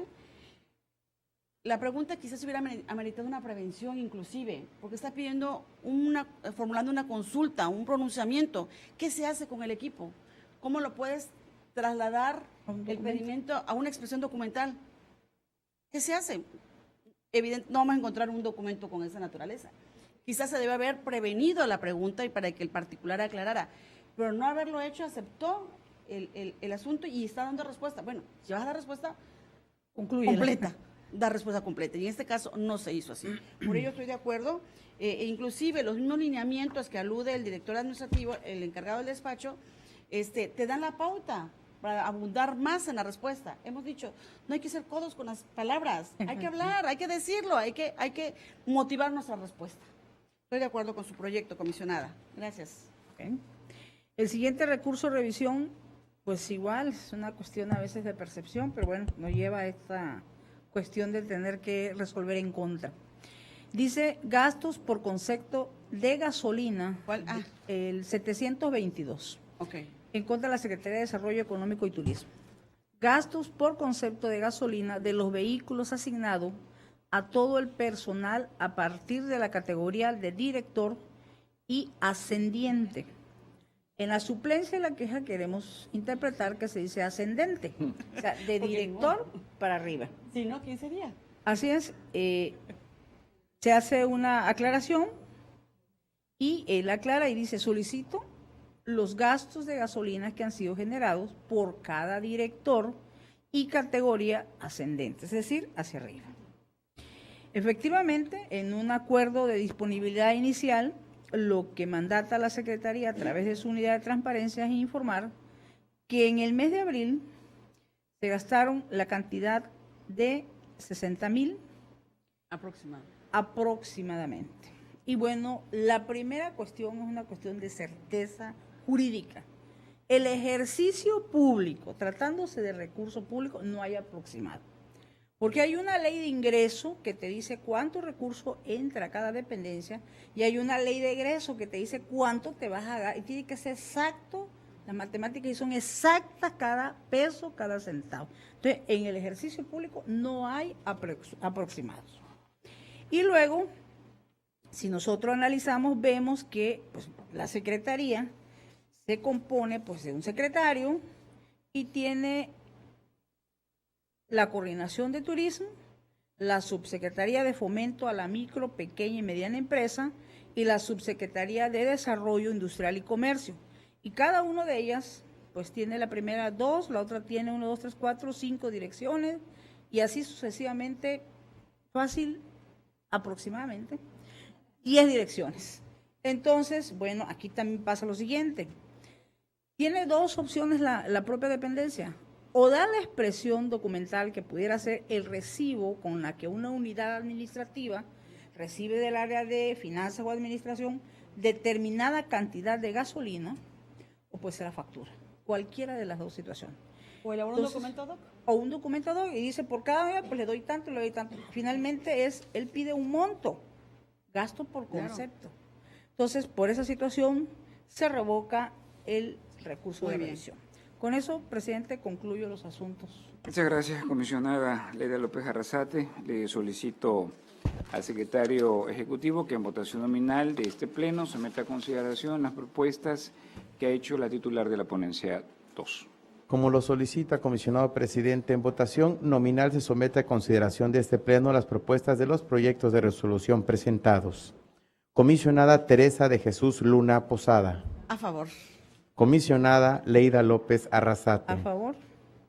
La pregunta quizás hubiera ameritado una prevención inclusive, porque está pidiendo formulando una consulta, un pronunciamiento. ¿Qué se hace con el equipo? ¿Cómo lo puedes trasladar el pedimento a una expresión documental? ¿Qué se hace? Evidentemente, no vamos a encontrar un documento con esa naturaleza. Quizás se debe haber prevenido la pregunta y para que el particular aclarara, pero no haberlo hecho, aceptó el asunto y está dando respuesta. Bueno, si vas a dar respuesta completa, da respuesta completa. Y en este caso no se hizo así. Por ello estoy de acuerdo. Inclusive los mismos lineamientos que alude el director administrativo, el encargado del despacho, te dan la pauta para abundar más en la respuesta. Hemos dicho, no hay que ser codos con las palabras, hay que hablar, hay que decirlo, hay que motivar nuestra respuesta. Estoy de acuerdo con su proyecto, comisionada. Gracias. Okay. El siguiente recurso de revisión, pues igual, es una cuestión a veces de percepción, pero bueno, nos lleva a esta cuestión de tener que resolver en contra. Dice gastos por concepto de gasolina, ¿Cuál? El 722. Okay. En contra de la Secretaría de Desarrollo Económico y Turismo. Gastos por concepto de gasolina de los vehículos asignados a todo el personal a partir de la categoría de director y ascendiente. En la suplencia de la queja queremos interpretar que se dice ascendente, o sea, de director para arriba. Si no, ¿quién sería? Así es, se hace una aclaración y él aclara y dice, solicito los gastos de gasolina que han sido generados por cada director y categoría ascendente, es decir, hacia arriba. Efectivamente, en un acuerdo de disponibilidad inicial, lo que mandata la Secretaría a través de su unidad de transparencia es informar que en el mes de abril se gastaron la cantidad de 60,000 aproximadamente. Y bueno, la primera cuestión es una cuestión de certeza jurídica. El ejercicio público, tratándose de recurso público, no hay aproximado. Porque hay una ley de ingreso que te dice cuánto recurso entra a cada dependencia y hay una ley de egreso que te dice cuánto te vas a dar y tiene que ser exacto, las matemáticas son exactas cada peso, cada centavo. Entonces, en el ejercicio público no hay aproximados. Y luego, si nosotros analizamos, vemos que pues, la Secretaría se compone pues, de un secretario y tiene la coordinación de turismo, la Subsecretaría de Fomento a la Micro, Pequeña y Mediana Empresa y la Subsecretaría de Desarrollo Industrial y Comercio. Y cada una de ellas, pues tiene la primera 2, la otra tiene 1, 2, 3, 4, 5 direcciones y así sucesivamente, fácil, aproximadamente, 10 direcciones. Entonces, bueno, aquí también pasa lo siguiente. Tiene dos opciones la propia dependencia. O dar la expresión documental que pudiera ser el recibo con la que una unidad administrativa recibe del área de finanzas o administración determinada cantidad de gasolina, o puede ser la factura. Cualquiera de las dos situaciones. ¿O elaborar un documento, doc? O un documento, doc, y dice, por cada día, pues le doy tanto, le doy tanto. Finalmente él pide un monto, gasto por concepto. Claro. Entonces, por esa situación, se revoca el recurso de revisión. Con eso, presidente, concluyo los asuntos. Muchas gracias, comisionada Leida López Arrasate. Le solicito al secretario ejecutivo que en votación nominal de este pleno someta a consideración las propuestas que ha hecho la titular de la ponencia 2. Como lo solicita, comisionado presidente, en votación nominal se somete a consideración de este pleno las propuestas de los proyectos de resolución presentados. Comisionada Teresa de Jesús Luna Posada. A favor. Comisionada Leida López Arrasate. A favor.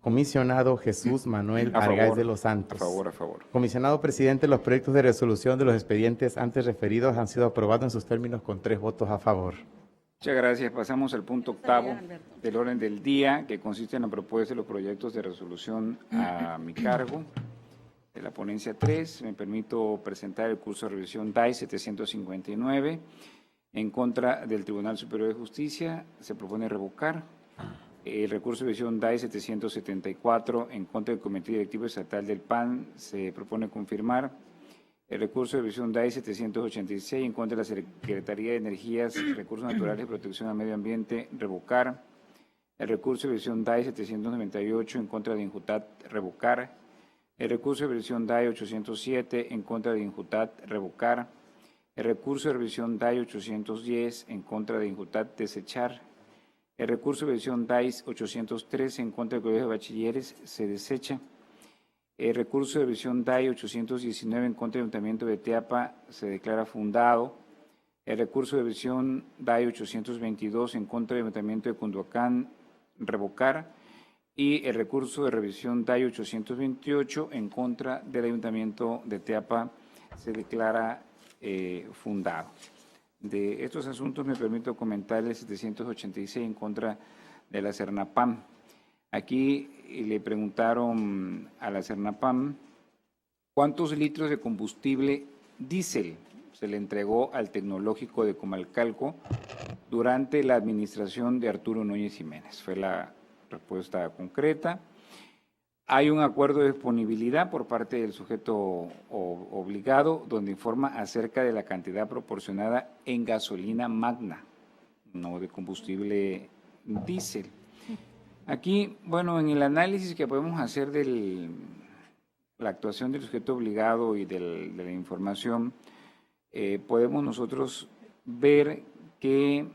Comisionado Jesús Manuel Argáiz de los Santos. A favor, a favor. Comisionado presidente, los proyectos de resolución de los expedientes antes referidos han sido aprobados en sus términos con 3 votos a favor. Muchas gracias. Pasamos al punto 8º del orden del día, que consiste en la propuesta de los proyectos de resolución a mi cargo. De la ponencia 3, me permito presentar el curso de revisión DAI 759. En contra del Tribunal Superior de Justicia se propone revocar el recurso de revisión DAI 774 en contra del Comité Directivo Estatal del PAN. Se propone confirmar el recurso de revisión DAI 786 en contra de la Secretaría de Energías, Recursos Naturales y Protección al Medio Ambiente. Revocar el recurso de revisión DAI 798 en contra de Injutat. Revocar el recurso de revisión DAI 807 en contra de Injutat. Revocar el recurso de revisión DAI 810 en contra de Injutat. Desechar el recurso de revisión DAI 813 en contra del Colegio de Bachilleres. Se desecha. El recurso de revisión DAI 819 en contra del Ayuntamiento de Teapa se declara fundado. El recurso de revisión DAI 822 en contra del Ayuntamiento de Cunduacán, revocar. Y el recurso de revisión DAI 828 en contra del Ayuntamiento de Teapa se declara fundado. De estos asuntos me permito comentar el 786 en contra de la Cernapam. Aquí le preguntaron a la Cernapam cuántos litros de combustible diésel se le entregó al Tecnológico de Comalcalco durante la administración de Arturo Núñez Jiménez. Fue la respuesta concreta. Hay un acuerdo de disponibilidad por parte del sujeto obligado donde informa acerca de la cantidad proporcionada en gasolina magna, no de combustible diésel. Aquí, bueno, en el análisis que podemos hacer de la actuación del sujeto obligado y de la información, podemos nosotros ver que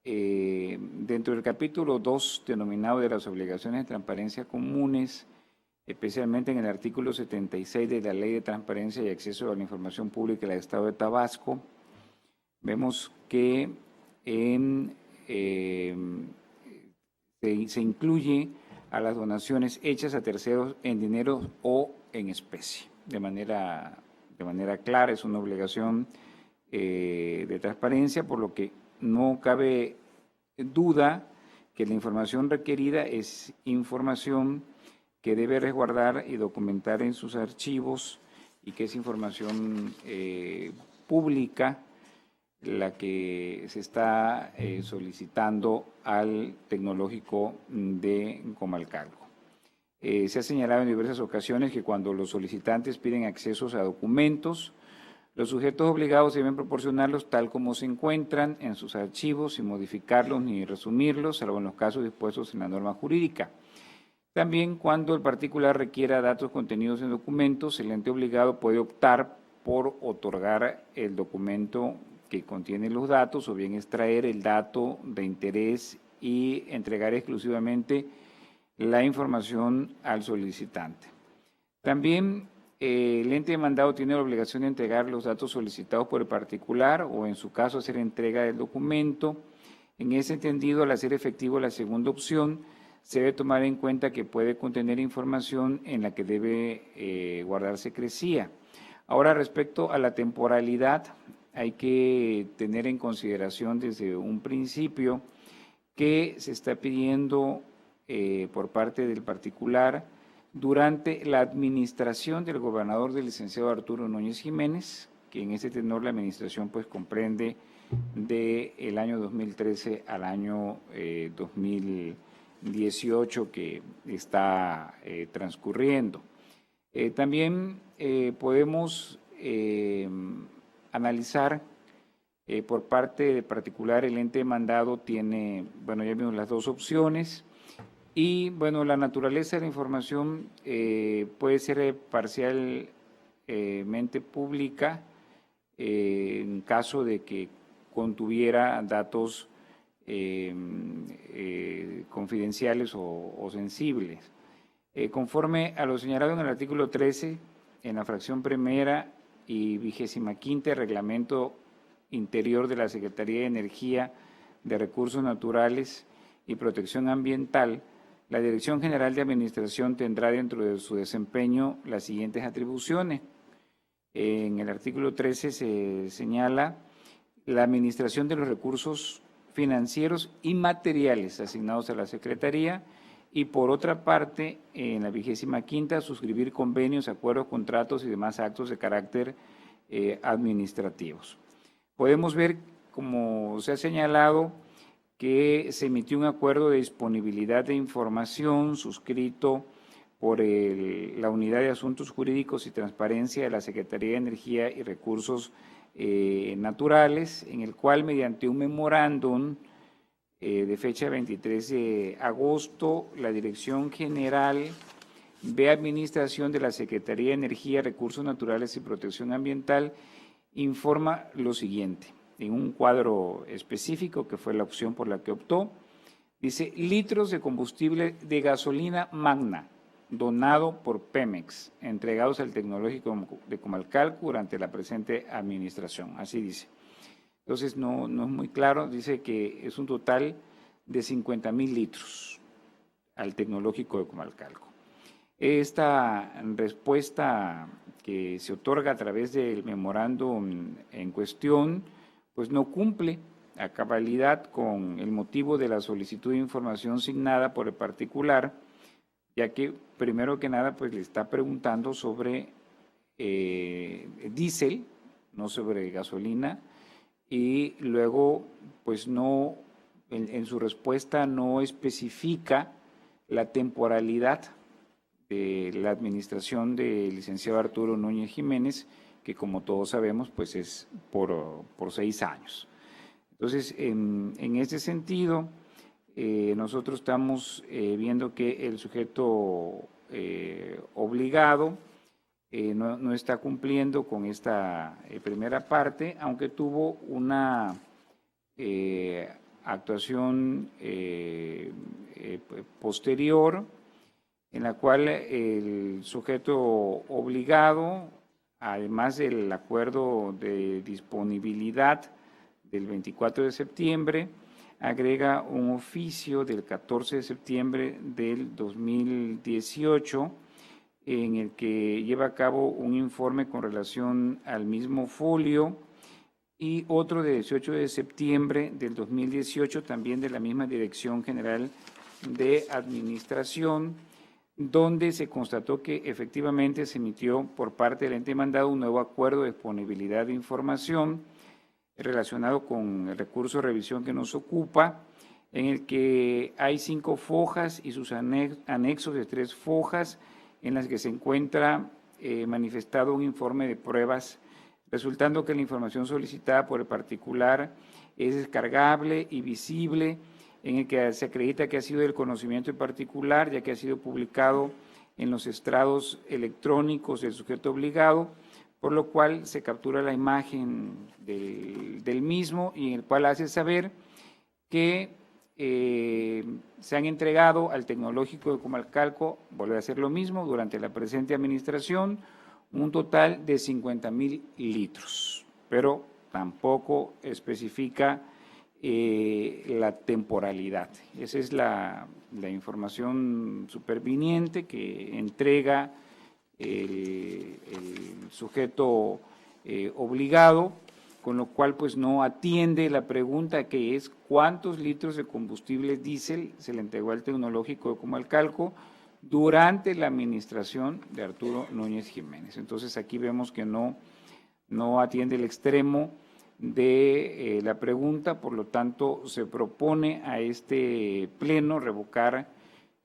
dentro del capítulo 2, denominado de las obligaciones de transparencia comunes, especialmente en el artículo 76 de la Ley de Transparencia y Acceso a la Información Pública del Estado de Tabasco, vemos que se incluye a las donaciones hechas a terceros en dinero o en especie. De manera clara, es una obligación de transparencia, por lo que no cabe duda que la información requerida es información que debe resguardar y documentar en sus archivos y que es información pública la que se está solicitando al Tecnológico de Comalcalco. Se ha señalado en diversas ocasiones que cuando los solicitantes piden accesos a documentos, los sujetos obligados deben proporcionarlos tal como se encuentran en sus archivos sin modificarlos ni resumirlos, salvo en los casos dispuestos en la norma jurídica. También cuando el particular requiera datos contenidos en documentos, el ente obligado puede optar por otorgar el documento que contiene los datos o bien extraer el dato de interés y entregar exclusivamente la información al solicitante. También el ente demandado tiene la obligación de entregar los datos solicitados por el particular o, en su caso, hacer entrega del documento. En ese entendido, al hacer efectivo la segunda opción, se debe tomar en cuenta que puede contener información en la que debe guardar secrecía. Ahora, respecto a la temporalidad, hay que tener en consideración desde un principio que se está pidiendo por parte del particular durante la administración del gobernador del licenciado Arturo Núñez Jiménez, que en ese tenor la administración pues comprende del año 2013 al año 2018 que está transcurriendo. También podemos analizar por parte del particular, el ente demandado tiene, bueno, ya vimos las dos opciones. Y bueno, la naturaleza de la información puede ser parcialmente pública en caso de que contuviera datos confidenciales o sensibles. Conforme a lo señalado en el artículo 13, en la fracción primera y 25ª del Reglamento Interior de la Secretaría de Energía, de Recursos Naturales y Protección Ambiental, la Dirección General de Administración tendrá dentro de su desempeño las siguientes atribuciones. En el artículo 13 se señala la administración de los recursos financieros y materiales asignados a la Secretaría y, por otra parte, en la 25ª, suscribir convenios, acuerdos, contratos y demás actos de carácter administrativos. Podemos ver, como se ha señalado, que se emitió un acuerdo de disponibilidad de información suscrito por la Unidad de Asuntos Jurídicos y Transparencia de la Secretaría de Energía y Recursos Naturales, en el cual, mediante un memorándum de fecha 23 de agosto, la Dirección General de Administración de la Secretaría de Energía, Recursos Naturales y Protección Ambiental informa lo siguiente. En un cuadro específico, que fue la opción por la que optó, dice: litros de combustible de gasolina magna donado por Pemex, entregados al Tecnológico de Comalcalco durante la presente administración. Así dice. Entonces, no es muy claro, dice que es un total de 50,000 litros al Tecnológico de Comalcalco. Esta respuesta que se otorga a través del memorándum en cuestión, pues no cumple a cabalidad con el motivo de la solicitud de información signada por el particular, ya que primero que nada pues le está preguntando sobre diésel, no sobre gasolina, y luego pues no, en su respuesta no especifica la temporalidad de la administración del licenciado Arturo Núñez Jiménez, que como todos sabemos pues es por 6 años. Entonces, en este sentido, nosotros estamos viendo que el sujeto obligado no está cumpliendo con esta primera parte, aunque tuvo una actuación posterior, en la cual el sujeto obligado, además del acuerdo de disponibilidad del 24 de septiembre, agrega un oficio del 14 de septiembre del 2018 en el que lleva a cabo un informe con relación al mismo folio, y otro de 18 de septiembre del 2018 también de la misma Dirección General de Administración, donde se constató que efectivamente se emitió por parte del ente demandado un nuevo acuerdo de disponibilidad de información relacionado con el recurso de revisión que nos ocupa, en el que hay 5 fojas y sus anexos de 3 fojas en las que se encuentra manifestado un informe de pruebas, resultando que la información solicitada por el particular es descargable y visible, en el que se acredita que ha sido del conocimiento en particular, ya que ha sido publicado en los estrados electrónicos del sujeto obligado, por lo cual se captura la imagen del mismo y en el cual hace saber que se han entregado al Tecnológico de Comalcalco, vuelve a hacer lo mismo, durante la presente administración, un total de 50.000 litros, pero tampoco especifica la temporalidad. Esa es la información superviniente que entrega el sujeto obligado, con lo cual pues no atiende la pregunta que es cuántos litros de combustible diésel se le entregó al Tecnológico de Comalcalco durante la administración de Arturo Núñez Jiménez. Entonces aquí vemos que no atiende el extremo de la pregunta, por lo tanto se propone a este pleno revocar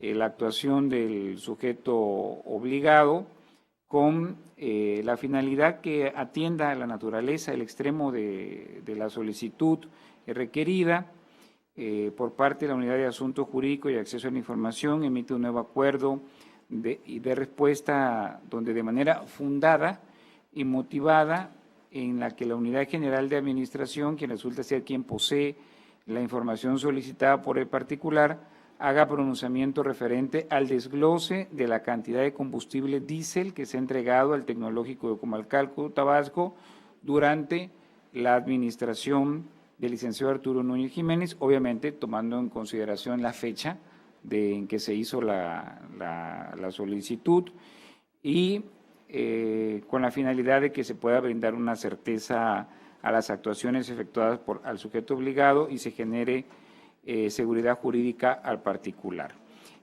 la actuación del sujeto obligado con la finalidad que atienda a la naturaleza, el extremo de la solicitud requerida por parte de la Unidad de Asuntos Jurídicos y Acceso a la Información, emite un nuevo acuerdo de respuesta donde de manera fundada y motivada, en la que la Unidad General de Administración, quien resulta ser quien posee la información solicitada por el particular, haga pronunciamiento referente al desglose de la cantidad de combustible diésel que se ha entregado al Tecnológico de Comalcalco, Tabasco, durante la administración del licenciado Arturo Núñez Jiménez, obviamente tomando en consideración la fecha en que se hizo la solicitud y con la finalidad de que se pueda brindar una certeza a las actuaciones efectuadas al sujeto obligado y se genere seguridad jurídica al particular.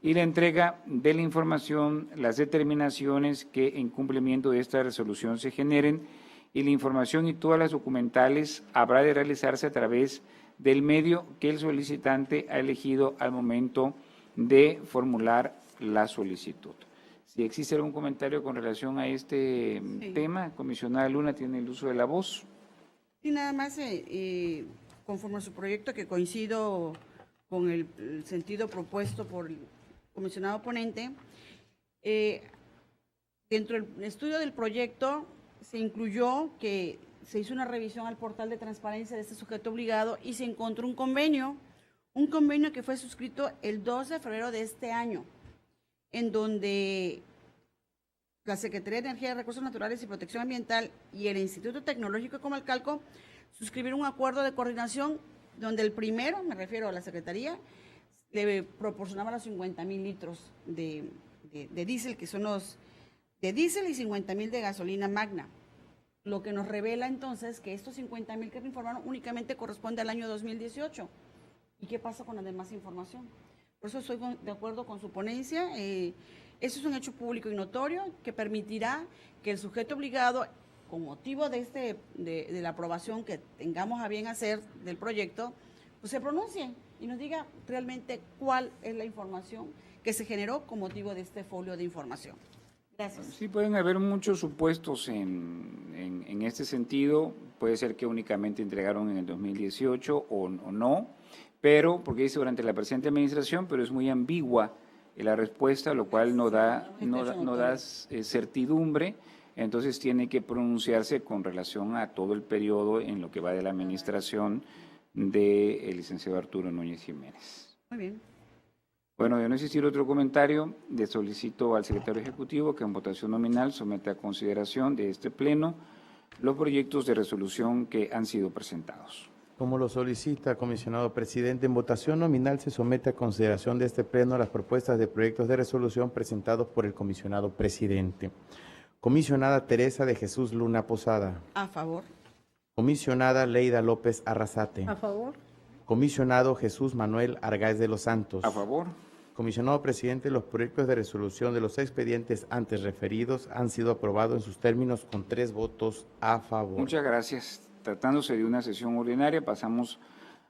Y la entrega de la información, las determinaciones que en cumplimiento de esta resolución se generen, y la información y todas las documentales habrá de realizarse a través del medio que el solicitante ha elegido al momento de formular la solicitud. Si existe algún comentario con relación a este tema, comisionada Luna tiene el uso de la voz. Sí, nada más, conforme a su proyecto, que coincido con el sentido propuesto por el comisionado ponente, dentro del estudio del proyecto se incluyó que se hizo una revisión al portal de transparencia de este sujeto obligado y se encontró un convenio que fue suscrito el 2 de febrero de este año, en donde la Secretaría de Energía, Recursos Naturales y Protección Ambiental y el Instituto Tecnológico de Comalcalco suscribieron un acuerdo de coordinación donde el primero, me refiero a la Secretaría, le proporcionaba los 50.000 litros de diésel, que son los de diésel, y 50.000 de gasolina magna. Lo que nos revela entonces que estos 50.000 que me informaron únicamente corresponde al año 2018. ¿Y qué pasa con la demás información? Por eso estoy de acuerdo con su ponencia. Eso es un hecho público y notorio que permitirá que el sujeto obligado, con motivo de la aprobación que tengamos a bien hacer del proyecto, pues se pronuncie y nos diga realmente cuál es la información que se generó con motivo de este folio de información. Gracias. Sí, pueden haber muchos supuestos en este sentido. Puede ser que únicamente entregaron en el 2018 o no, pero, porque dice durante la presente administración, pero es muy ambigua la respuesta, lo cual no da certidumbre. Entonces tiene que pronunciarse con relación a todo el periodo en lo que va de la administración del licenciado Arturo Núñez Jiménez. Muy bien. Bueno, de no existir otro comentario, le solicito al secretario ejecutivo que en votación nominal someta a consideración de este pleno los proyectos de resolución que han sido presentados. Como lo solicita, comisionado presidente, en votación nominal se somete a consideración de este pleno las propuestas de proyectos de resolución presentados por el comisionado presidente. Comisionada Teresa de Jesús Luna Posada. A favor. Comisionada Leida López Arrasate. A favor. Comisionado Jesús Manuel Argáez de los Santos. A favor. Comisionado presidente, los proyectos de resolución de los expedientes antes referidos han sido aprobados en sus términos con 3 votos a favor. Muchas gracias. Tratándose de una sesión ordinaria, pasamos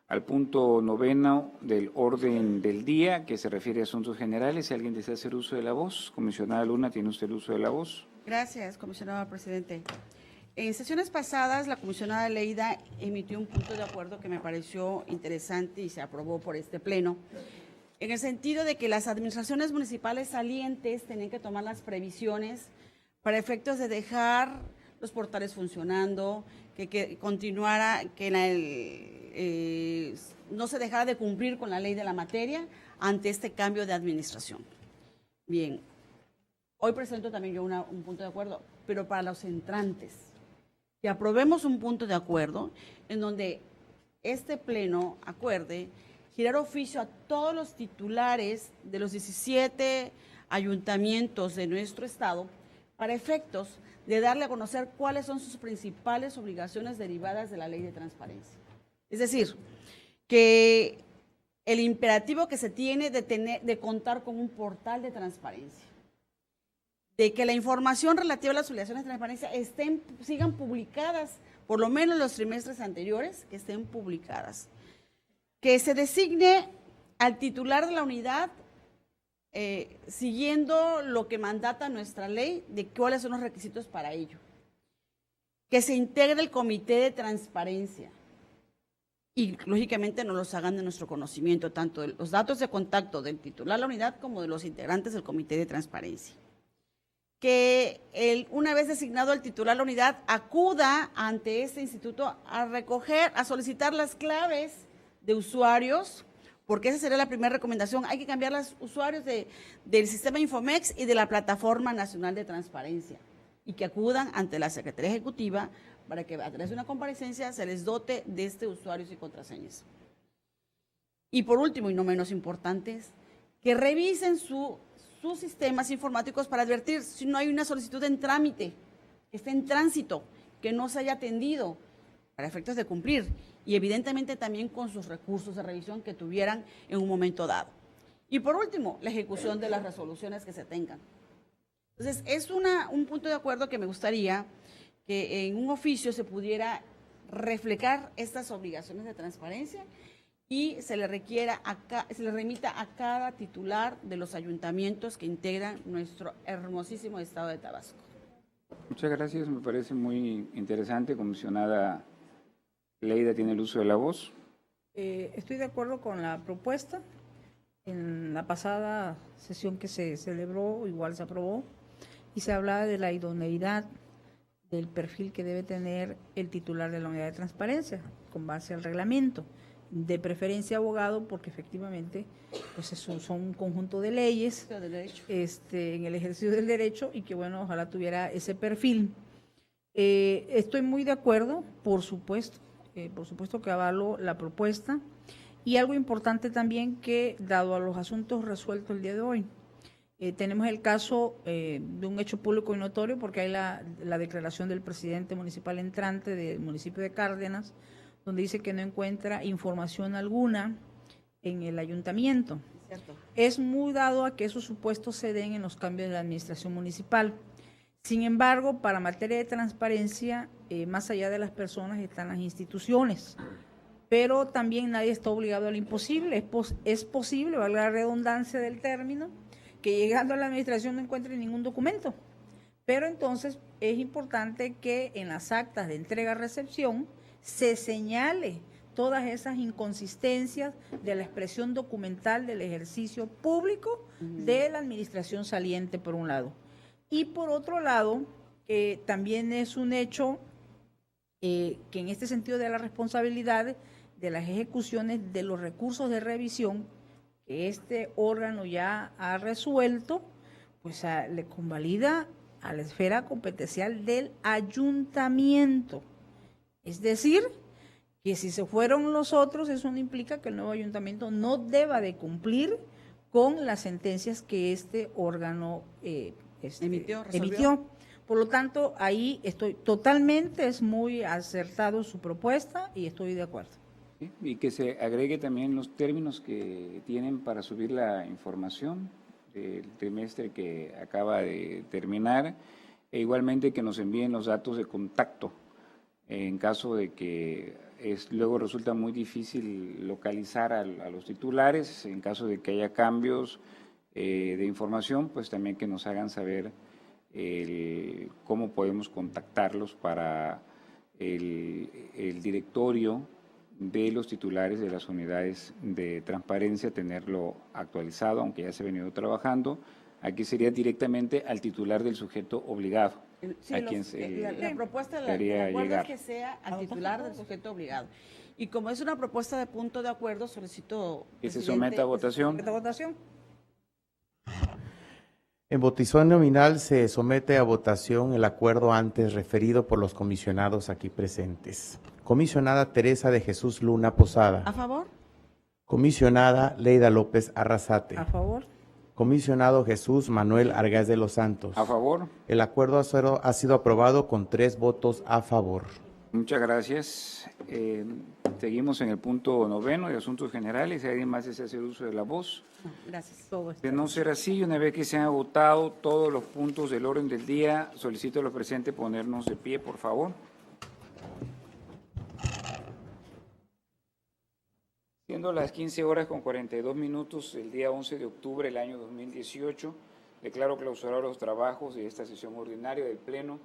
al punto 9 del orden del día, que se refiere a asuntos generales. Si alguien desea hacer uso de la voz, comisionada Luna, ¿tiene usted el uso de la voz? Gracias, comisionado presidente. En sesiones pasadas, la comisionada Leida emitió un punto de acuerdo que me pareció interesante y se aprobó por este pleno, en el sentido de que las administraciones municipales salientes tenían que tomar las previsiones para efectos de dejar los portales funcionando, que continuara, que no se dejara de cumplir con la ley de la materia ante este cambio de administración. Bien, Hoy presento también yo un punto de acuerdo, pero para los entrantes, que aprobemos un punto de acuerdo en donde este pleno acuerde girar oficio a todos los titulares de los 17 ayuntamientos de nuestro estado para efectos de darle a conocer cuáles son sus principales obligaciones derivadas de la ley de transparencia. Es decir, que el imperativo que se tiene de contar con un portal de transparencia, de que la información relativa a las obligaciones de transparencia sigan publicadas, por lo menos los trimestres anteriores, que estén publicadas. Que se designe al titular de la unidad siguiendo lo que mandata nuestra ley de cuáles son los requisitos para ello. Que se integre el comité de transparencia y, lógicamente, nos los hagan de nuestro conocimiento, tanto de los datos de contacto del titular de la unidad como de los integrantes del comité de transparencia. Que una vez designado el titular de la unidad, acuda ante este instituto a solicitar las claves de usuarios, porque esa sería la primera recomendación. Hay que cambiar los usuarios del sistema Infomex y de la Plataforma Nacional de Transparencia, y que acudan ante la Secretaría Ejecutiva para que a través de una comparecencia se les dote de usuarios y contraseñas. Y por último, y no menos importantes, que revisen sus sistemas informáticos para advertir si no hay una solicitud en trámite, que esté en tránsito, que no se haya atendido para efectos de cumplir, y evidentemente también con sus recursos de revisión que tuvieran en un momento dado. Y por último, la ejecución de las resoluciones que se tengan. Entonces, es un punto de acuerdo que me gustaría que en un oficio se pudiera reflejar estas obligaciones de transparencia y se le remita a cada titular de los ayuntamientos que integran nuestro hermosísimo estado de Tabasco. Muchas gracias, me parece muy interesante. Comisionada Leida tiene el uso de la voz. Estoy de acuerdo con la propuesta. En la pasada sesión que se celebró, igual se aprobó, y se hablaba de la idoneidad del perfil que debe tener el titular de la unidad de transparencia, con base al reglamento, de preferencia abogado, porque efectivamente pues son un conjunto de leyes en el ejercicio del derecho, y que bueno, ojalá tuviera ese perfil. Estoy muy de acuerdo, por supuesto que avalo la propuesta, y algo importante también que, dado a los asuntos resueltos el día de hoy, tenemos el caso de un hecho público y notorio, porque hay la declaración del presidente municipal entrante del municipio de Cárdenas, donde dice que no encuentra información alguna en el ayuntamiento. ¿Cierto? Es muy dado a que esos supuestos se den en los cambios de la administración municipal. Sin embargo, para materia de transparencia, más allá de las personas están las instituciones, pero también nadie está obligado a lo imposible. Es posible, valga la redundancia del término, que llegando a la administración no encuentre ningún documento, pero entonces es importante que en las actas de entrega-recepción se señale todas esas inconsistencias de la expresión documental del ejercicio público de la administración saliente, por un lado. Y por otro lado, también es un hecho que en este sentido de la responsabilidad de las ejecuciones de los recursos de revisión que este órgano ya ha resuelto, pues le convalida a la esfera competencial del ayuntamiento. Es decir, que si se fueron los otros, eso no implica que el nuevo ayuntamiento no deba de cumplir con las sentencias que este órgano emitió. Por lo tanto, ahí es muy acertado su propuesta y estoy de acuerdo. ¿Sí? Y que se agregue también los términos que tienen para subir la información del trimestre que acaba de terminar, e igualmente que nos envíen los datos de contacto en caso de que luego resulta muy difícil localizar a los titulares. En caso de que haya cambios de información, pues también que nos hagan saber cómo podemos contactarlos para el directorio de los titulares de las unidades de transparencia, tenerlo actualizado, aunque ya se ha venido trabajando. Aquí sería directamente al titular del sujeto obligado. Sí, a quien la propuesta del acuerdo es que sea al titular del sujeto obligado. Y como es una propuesta de punto de acuerdo, solicito que se someta a votación. ¿A votación? En votación nominal se somete a votación el acuerdo antes referido por los comisionados aquí presentes. Comisionada Teresa de Jesús Luna Posada. ¿A favor? Comisionada Leida López Arrasate. A favor. Comisionado Jesús Manuel Argáez de los Santos. A favor. El acuerdo ha sido aprobado con 3 votos a favor. Muchas gracias. Seguimos en el punto 9 de Asuntos Generales. Si alguien más desea hacer uso de la voz. No, gracias. Todo De está. no ser así, una vez que se han agotado todos los puntos del orden del día, solicito a los presentes ponernos de pie, por favor. Siendo las 15:42 el día 11 de octubre del año 2018, declaro clausurados los trabajos de esta sesión ordinaria del Pleno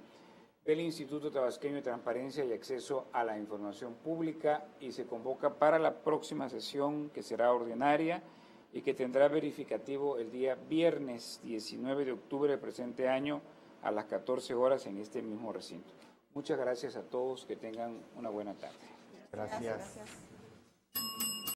del Instituto Tabasqueño de Transparencia y Acceso a la Información Pública y se convoca para la próxima sesión, que será ordinaria y que tendrá verificativo el día viernes 19 de octubre del presente año a las 14 horas en este mismo recinto. Muchas gracias a todos, que tengan una buena tarde. Gracias. Gracias.